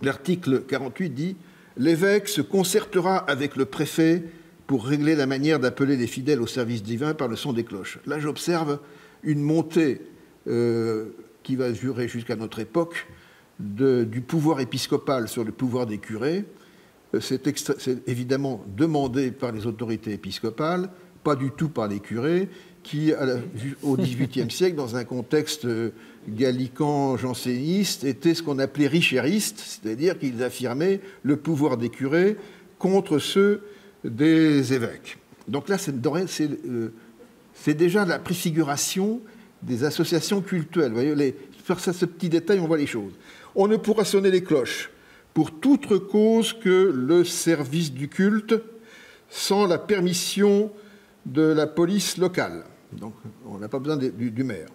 L'article 48 dit « L'évêque se concertera avec le préfet pour régler la manière d'appeler les fidèles au service divin par le son des cloches. Là, j'observe une montée qui va durer jusqu'à notre époque du pouvoir épiscopal sur le pouvoir des curés. C'est évidemment demandé par les autorités épiscopales, pas du tout par les curés, qui, au XVIIIe siècle, dans un contexte gallican janséniste, étaient ce qu'on appelait richéristes, c'est-à-dire qu'ils affirmaient le pouvoir des curés contre ceux des évêques. Donc là, c'est déjà la préfiguration des associations cultuelles. Vous voyez, sur ce petit détail, on voit les choses. On ne pourra sonner les cloches pour toute autre cause que le service du culte, sans la permission de la police locale. Donc, on n'a pas besoin du maire.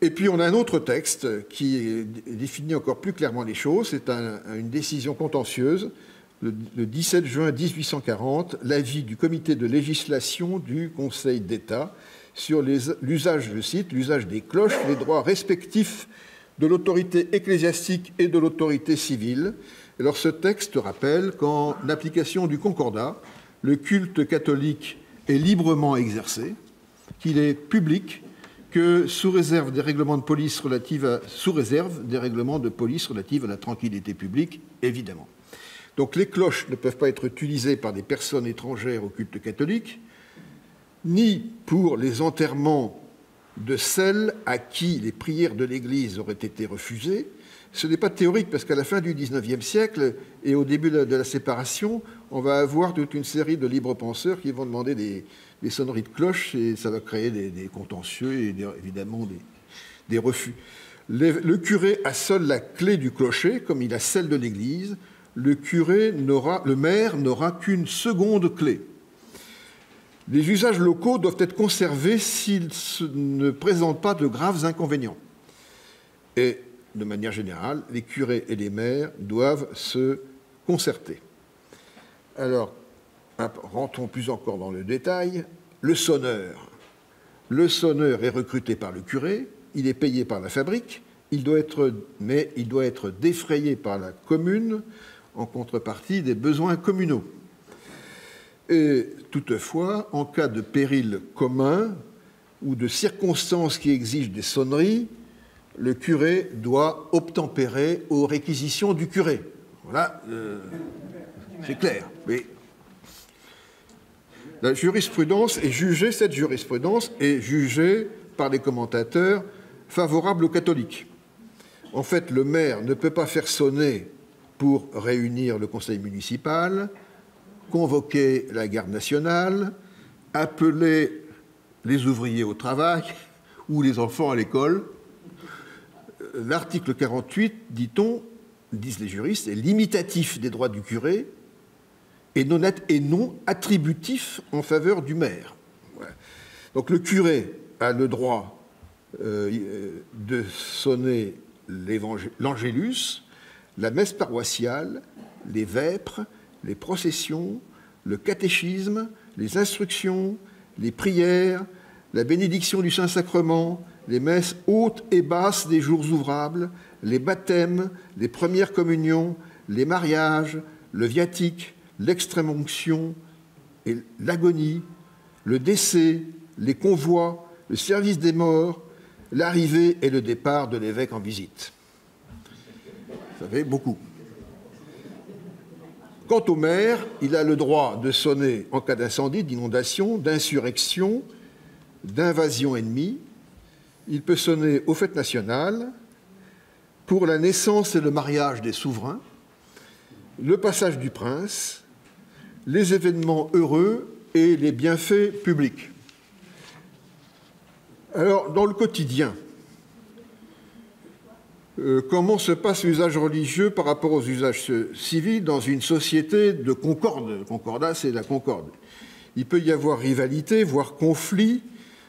Et puis, on a un autre texte qui définit encore plus clairement les choses. C'est une décision contentieuse, le 17 juin 1840, l'avis du comité de législation du Conseil d'État sur l'usage, je cite, l'usage des cloches, les droits respectifs de l'autorité ecclésiastique et de l'autorité civile. Alors, ce texte rappelle qu'en application du Concordat, le culte catholique est librement exercé, qu'il est public, que sous réserve des règlements de police relatifs à la tranquillité publique, évidemment. Donc les cloches ne peuvent pas être utilisées par des personnes étrangères au culte catholique, ni pour les enterrements de celles à qui les prières de l'Église auraient été refusées. Ce n'est pas théorique, parce qu'à la fin du XIXe siècle et au début de la séparation, on va avoir toute une série de libres penseurs qui vont demander des sonneries de cloches, et ça va créer des contentieux et évidemment des refus. Le curé a seul la clé du clocher, comme il a celle de l'Église. Le maire n'aura qu'une seconde clé. Les usages locaux doivent être conservés s'ils ne présentent pas de graves inconvénients. Et de manière générale, les curés et les maires doivent se concerter. Alors, rentrons plus encore dans le détail. Le sonneur. Le sonneur est recruté par le curé, il est payé par la fabrique, mais il doit être défrayé par la commune en contrepartie des besoins communaux. Et toutefois, en cas de péril commun ou de circonstances qui exigent des sonneries, le curé doit obtempérer aux réquisitions du curé. Voilà, c'est clair. Mais cette jurisprudence est jugée par les commentateurs favorable aux catholiques. En fait, le maire ne peut pas faire sonner pour réunir le conseil municipal, convoquer la garde nationale, appeler les ouvriers au travail ou les enfants à l'école. L'article 48, dit-on, disent les juristes, est limitatif des droits du curé et non attributif en faveur du maire. Voilà. Donc le curé a le droit de sonner l'angélus, la messe paroissiale, les vêpres, les processions, le catéchisme, les instructions, les prières, la bénédiction du Saint-Sacrement, les messes hautes et basses des jours ouvrables, les baptêmes, les premières communions, les mariages, le viatique, l'extrême-onction et l'agonie, le décès, les convois, le service des morts, l'arrivée et le départ de l'évêque en visite. Ça fait beaucoup. Quant au maire, il a le droit de sonner en cas d'incendie, d'inondation, d'insurrection, d'invasion ennemie. Il peut sonner aux fêtes nationales, pour la naissance et le mariage des souverains, le passage du prince, les événements heureux et les bienfaits publics. Alors, dans le quotidien, comment se passe l'usage religieux par rapport aux usages civils dans une société de concorde? Le concordat, c'est la concorde. Il peut y avoir rivalité, voire conflit,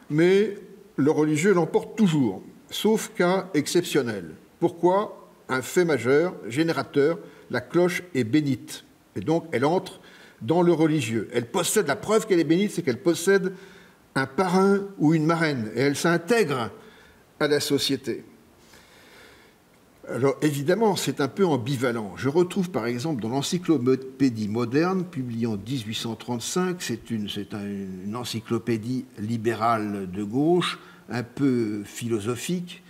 mais le religieux l'emporte toujours, sauf cas exceptionnel. Pourquoi? Un fait majeur, générateur, la cloche est bénite. Et donc, elle entre dans le religieux. Elle possède, la preuve qu'elle est bénite, c'est qu'elle possède un parrain ou une marraine, et elle s'intègre à la société. Alors évidemment, c'est un peu ambivalent. Je retrouve par exemple dans l'Encyclopédie moderne, publiée en 1835, c'est une encyclopédie libérale de gauche, un peu philosophique,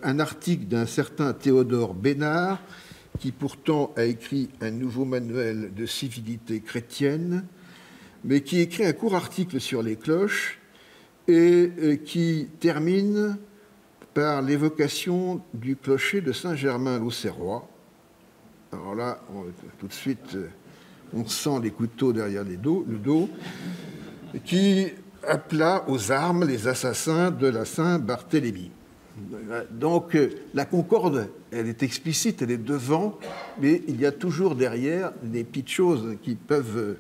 un article d'un certain Théodore Bénard, qui pourtant a écrit un nouveau manuel de civilité chrétienne, mais qui écrit un court article sur les cloches et qui termine par l'évocation du clocher de Saint-Germain-l'Auxerrois. Alors là, tout de suite, on sent les couteaux derrière le dos, qui appela aux armes les assassins de la Saint-Barthélemy. Donc la concorde, elle est explicite, elle est devant, mais il y a toujours derrière des petites choses qui peuvent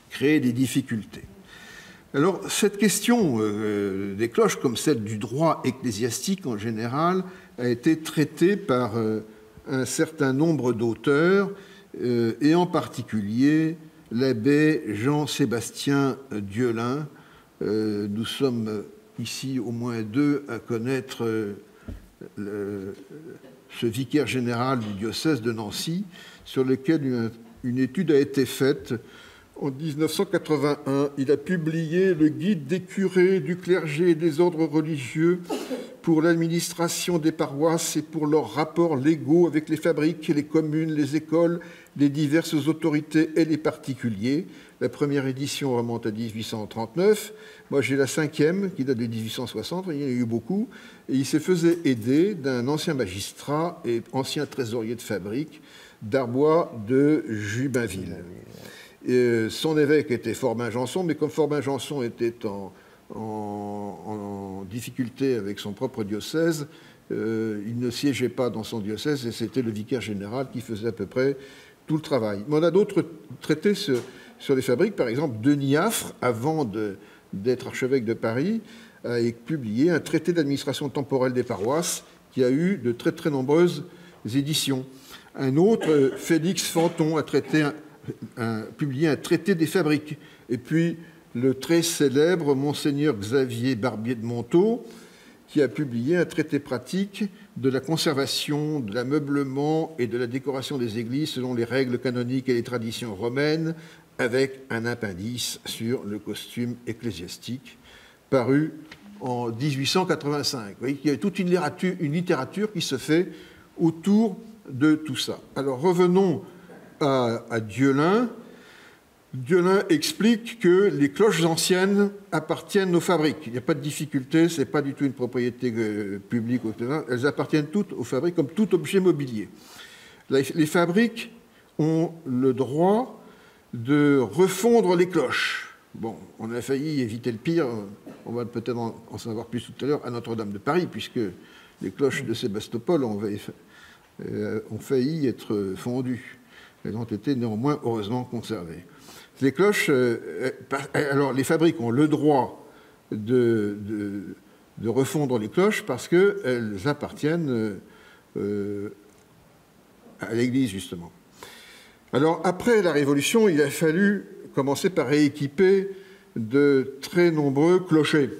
créer des difficultés. Alors, cette question des cloches, comme celle du droit ecclésiastique en général, a été traitée par un certain nombre d'auteurs, et en particulier l'abbé Jean-Sébastien Dieulin. Nous sommes ici au moins deux à connaître ce vicaire général du diocèse de Nancy, sur lequel une étude a été faite. En 1981, il a publié le guide des curés, du clergé et des ordres religieux pour l'administration des paroisses et pour leurs rapports légaux avec les fabriques, les communes, les écoles, les diverses autorités et les particuliers. La première édition remonte à 1839. Moi, j'ai la cinquième qui date de 1860. Il y en a eu beaucoup. Et il se faisait aider d'un ancien magistrat et ancien trésorier de fabrique d'Arbois de Jubainville. Son évêque était Forbin-Janson, mais comme Forbin-Janson était en difficulté avec son propre diocèse, il ne siégeait pas dans son diocèse et c'était le vicaire général qui faisait à peu près tout le travail. Mais on a d'autres traités sur les fabriques. Par exemple, Denis Affre, avant d'être archevêque de Paris, a publié un traité d'administration temporelle des paroisses qui a eu de très très nombreuses éditions. Un autre, Félix Fanton, a publié un traité des fabriques. Et puis le très célèbre Monseigneur Xavier Barbier de Montaut, qui a publié un traité pratique de la conservation, de l'ameublement et de la décoration des églises selon les règles canoniques et les traditions romaines, avec un appendice sur le costume ecclésiastique, paru en 1885. Vous voyez qu'il y a toute une littérature qui se fait autour de tout ça. Alors revenons à Dieulin. Dieulin explique que les cloches anciennes appartiennent aux fabriques. Il n'y a pas de difficulté, ce n'est pas du tout une propriété publique, elles appartiennent toutes aux fabriques comme tout objet mobilier. Les fabriques ont le droit de refondre les cloches. Bon, on a failli éviter le pire, on va peut-être en savoir plus tout à l'heure, à Notre-Dame de Paris, puisque les cloches de Sébastopol ont failli être fondues. Elles ont été néanmoins heureusement conservées. Les cloches, alors les fabriques ont le droit de refondre les cloches parce qu'elles appartiennent à l'Église, justement. Alors, après la Révolution, il a fallu commencer par rééquiper de très nombreux clochers,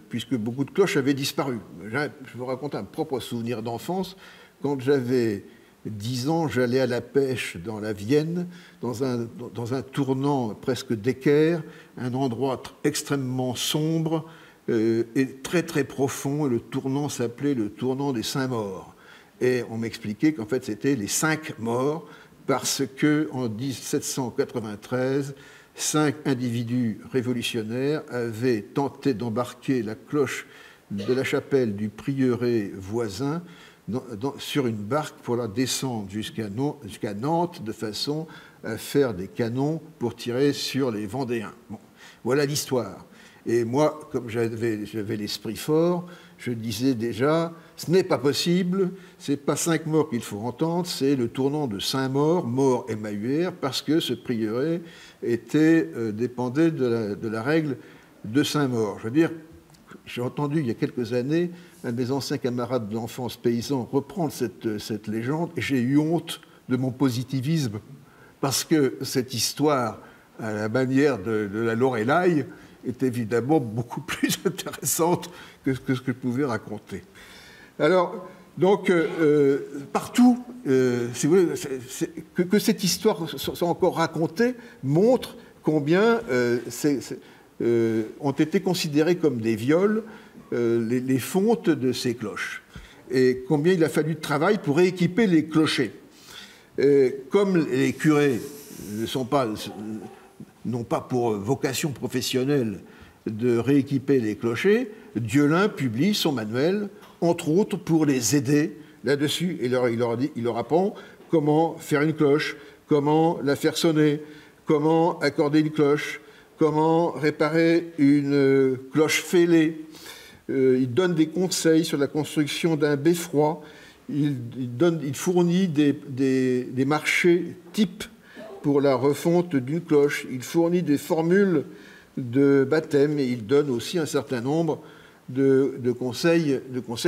puisque beaucoup de cloches avaient disparu. Je vous raconte un propre souvenir d'enfance. Quand j'avais 10 ans, j'allais à la pêche dans la Vienne, dans un tournant presque d'équerre, un endroit extrêmement sombre et très très profond. Et le tournant s'appelait le tournant des Saints-Morts. Et on m'expliquait qu'en fait c'était les 5 morts, parce qu'en 1793, 5 individus révolutionnaires avaient tenté d'embarquer la cloche de la chapelle du prieuré voisin sur une barque pour la descendre jusqu'à Nantes, de façon à faire des canons pour tirer sur les Vendéens. Bon, voilà l'histoire. Et moi, comme j'avais l'esprit fort, je disais déjà, ce n'est pas possible, ce n'est pas 5 morts qu'il faut entendre, c'est le tournant de 5 morts, mort MAUR, parce que ce prieuré dépendait de la règle de 5 morts. Je veux dire, j'ai entendu il y a quelques années un des anciens camarades d'enfance paysans reprendre cette légende, et j'ai eu honte de mon positivisme, parce que cette histoire, à la manière de la Lorelai, est évidemment beaucoup plus intéressante que ce que je pouvais raconter. Alors, Donc, partout, si vous voulez, que cette histoire soit encore racontée montre combien ont été considérés comme des viols les fontes de ces cloches, et combien il a fallu de travail pour rééquiper les clochers. Comme les curés n'ont pas pour vocation professionnelle de rééquiper les clochers, Dieulin publie son manuel, entre autres pour les aider là-dessus. Et il leur apprend comment faire une cloche, comment la faire sonner, comment accorder une cloche, comment réparer une cloche fêlée. Il donne des conseils sur la construction d'un beffroi. Il fournit des marchés types pour la refonte d'une cloche. Il fournit des formules de baptême et il donne aussi un certain nombre de conseils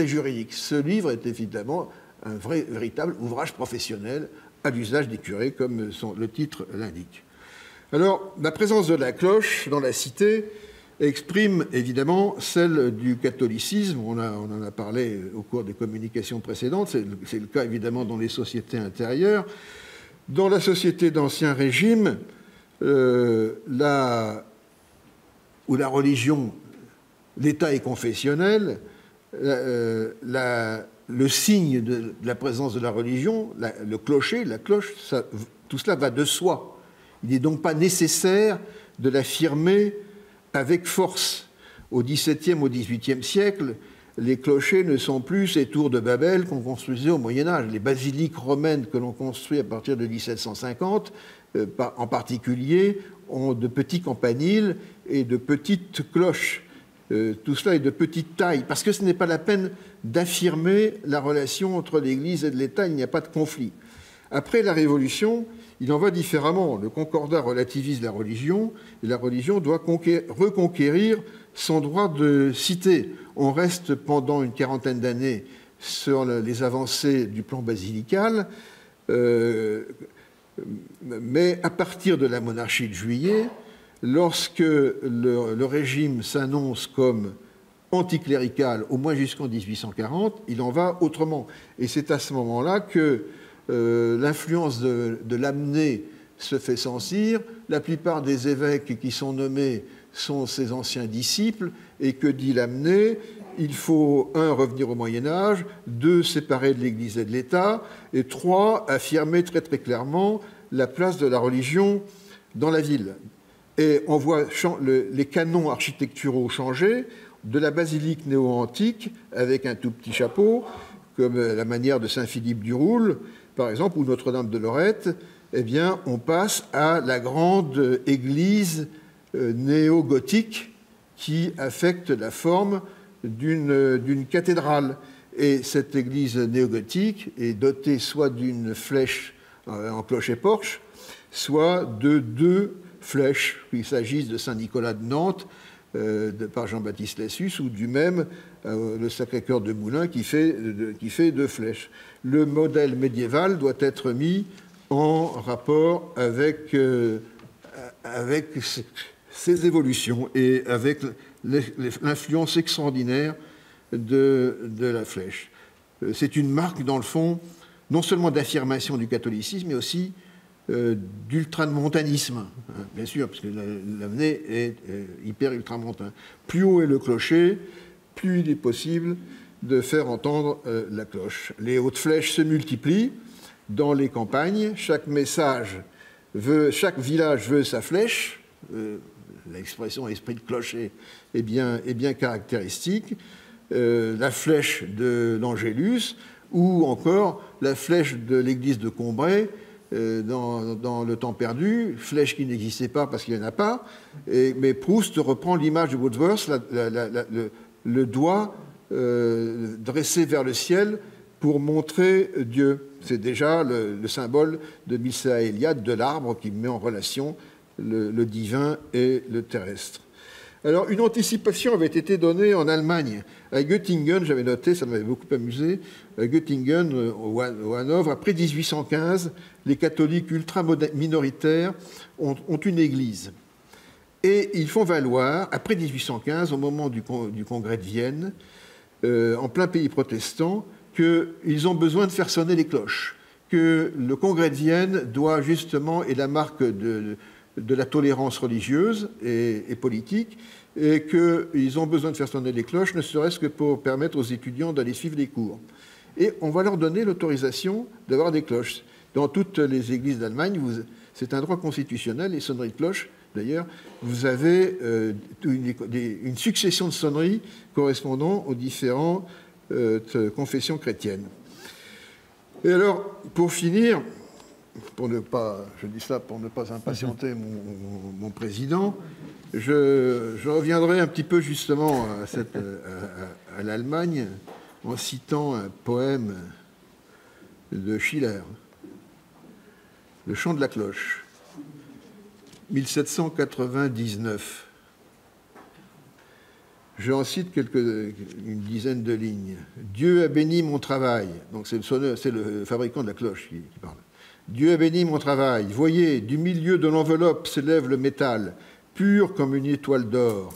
juridiques. Ce livre est évidemment un véritable ouvrage professionnel à l'usage des curés, comme le titre l'indique. Alors, la présence de la cloche dans la cité exprime évidemment celle du catholicisme. On en a parlé au cours des communications précédentes. C'est le cas évidemment dans les sociétés intérieures. Dans la société d'Ancien Régime, où la religion, l'État est confessionnel, le signe de la présence de la religion, le clocher, la cloche, tout cela va de soi. Il n'est donc pas nécessaire de l'affirmer avec force. Au XVIIe, au XVIIIe siècle, les clochers ne sont plus ces tours de Babel qu'on construisait au Moyen-Âge. Les basiliques romaines que l'on construit à partir de 1750, en particulier, ont de petits campaniles et de petites cloches. Tout cela est de petite taille, parce que ce n'est pas la peine d'affirmer la relation entre l'Église et l'État, il n'y a pas de conflit. Après la Révolution, il en va différemment. Le Concordat relativise la religion, et la religion doit reconquérir son droit de cité. On reste pendant une quarantaine d'années sur les avancées du plan basilical, mais à partir de la monarchie de Juillet, lorsque le régime s'annonce comme anticlérical, au moins jusqu'en 1840, il en va autrement. Et c'est à ce moment-là que l'influence de Lamennais se fait sentir. La plupart des évêques qui sont nommés sont ses anciens disciples. Et que dit Lamennais? Il faut, 1, revenir au Moyen-Âge, 2, séparer de l'Église et de l'État, et 3, affirmer très très clairement la place de la religion dans la ville. Et on voit les canons architecturaux changer, de la basilique néo-antique, avec un tout petit chapeau, comme la manière de Saint-Philippe du Roule, par exemple, ou Notre-Dame de Lorette, eh bien, on passe à la grande église néo-gothique qui affecte la forme d'une cathédrale. Et cette église néo-gothique est dotée soit d'une flèche en clocher-porche, soit de 2 flèches, qu'il s'agisse de Saint-Nicolas de Nantes, par Jean-Baptiste Lassus, ou du même le Sacré-Cœur de Moulins qui fait 2 flèches. Le modèle médiéval doit être mis en rapport avec ces évolutions et avec l'influence extraordinaire de la flèche. C'est une marque, dans le fond, non seulement d'affirmation du catholicisme, mais aussi d'ultramontanisme, bien sûr, parce que Lamennais est hyper ultramontain. Plus haut est le clocher, plus il est possible de faire entendre la cloche. Les hautes flèches se multiplient dans les campagnes. Chaque village veut sa flèche. L'expression esprit de clocher est bien caractéristique. La flèche de l'Angélus ou encore la flèche de l'église de Combray dans Le Temps perdu, flèche qui n'existait pas parce qu'il n'y en a pas, mais Proust reprend l'image de Wordsworth, le doigt dressé vers le ciel pour montrer Dieu. C'est déjà le symbole de Mircea Eliade, de l'arbre qui met en relation le divin et le terrestre. Alors, une anticipation avait été donnée en Allemagne. À Göttingen, j'avais noté, ça m'avait beaucoup amusé, à Göttingen, au Hanovre, après 1815, les catholiques ultra-minoritaires ont une église. Et ils font valoir, après 1815, au moment du congrès de Vienne, en plein pays protestant, qu'ils ont besoin de faire sonner les cloches, que le Congrès de Vienne doit justement, est la marque de la tolérance religieuse et politique, et qu'ils ont besoin de faire sonner les cloches, ne serait-ce que pour permettre aux étudiants d'aller suivre les cours. Et on va leur donner l'autorisation d'avoir des cloches. Dans toutes les églises d'Allemagne, c'est un droit constitutionnel, les sonneries de cloches. D'ailleurs, vous avez une succession de sonneries correspondant aux différentes confessions chrétiennes. Et alors, pour finir, je dis ça pour ne pas impatienter mon président, je reviendrai un petit peu justement à l'Allemagne en citant un poème de Schiller, Le chant de la cloche, 1799. J'en cite une dizaine de lignes. Dieu a béni mon travail. Donc c'est le fabricant de la cloche qui parle. Dieu a béni mon travail. Voyez, du milieu de l'enveloppe s'élève le métal, pur comme une étoile d'or.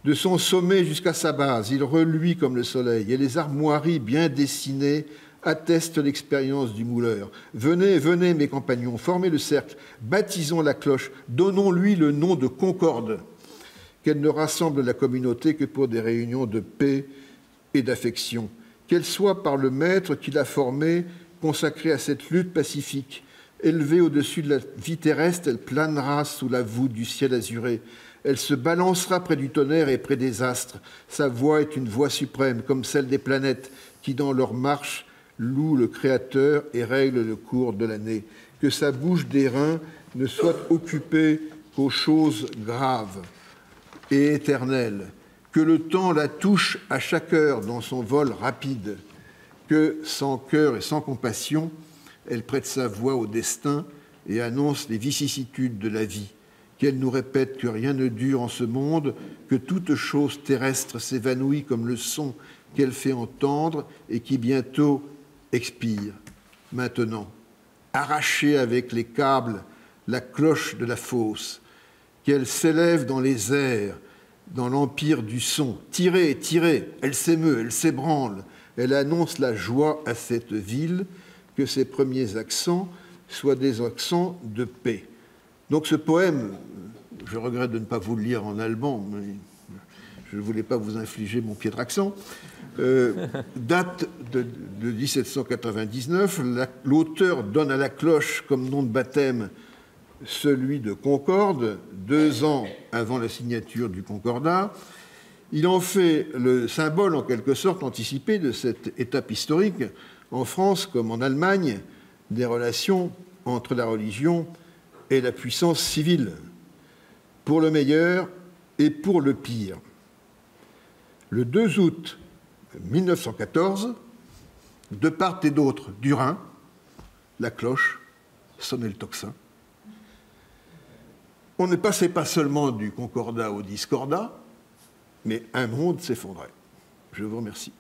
De son sommet jusqu'à sa base, il reluit comme le soleil, et les armoiries bien dessinées attestent l'expérience du mouleur. Venez, venez, mes compagnons, formez le cercle, baptisons la cloche, donnons-lui le nom de Concorde, qu'elle ne rassemble la communauté que pour des réunions de paix et d'affection, qu'elle soit par le maître qui l'a formée, consacrée à cette lutte pacifique. Élevée au-dessus de la vie terrestre, elle planera sous la voûte du ciel azuré. Elle se balancera près du tonnerre et près des astres. Sa voix est une voix suprême, comme celle des planètes, qui dans leur marche louent le Créateur et règlent le cours de l'année. Que sa bouche d'airain ne soit occupée qu'aux choses graves et éternelles. Que le temps la touche à chaque heure dans son vol rapide. Que, sans cœur et sans compassion, elle prête sa voix au destin et annonce les vicissitudes de la vie. Qu'elle nous répète que rien ne dure en ce monde, que toute chose terrestre s'évanouit comme le son qu'elle fait entendre et qui bientôt expire. Maintenant, arrachez avec les câbles la cloche de la fosse, qu'elle s'élève dans les airs, dans l'empire du son. Tirez, tirez, elle s'émeut, elle s'ébranle, elle annonce la joie à cette ville, que ses premiers accents soient des accents de paix. Donc ce poème, je regrette de ne pas vous le lire en allemand, mais je ne voulais pas vous infliger mon piètre accent, date de 1799. L'auteur donne à la cloche comme nom de baptême celui de Concorde, 2 ans avant la signature du Concordat. Il en fait le symbole, en quelque sorte, anticipé de cette étape historique, en France comme en Allemagne, des relations entre la religion et la puissance civile, pour le meilleur et pour le pire. Le 2 août 1914, de part et d'autre du Rhin, la cloche sonnait le tocsin. On ne passait pas seulement du concordat au discordat, mais un monde s'effondrait. Je vous remercie.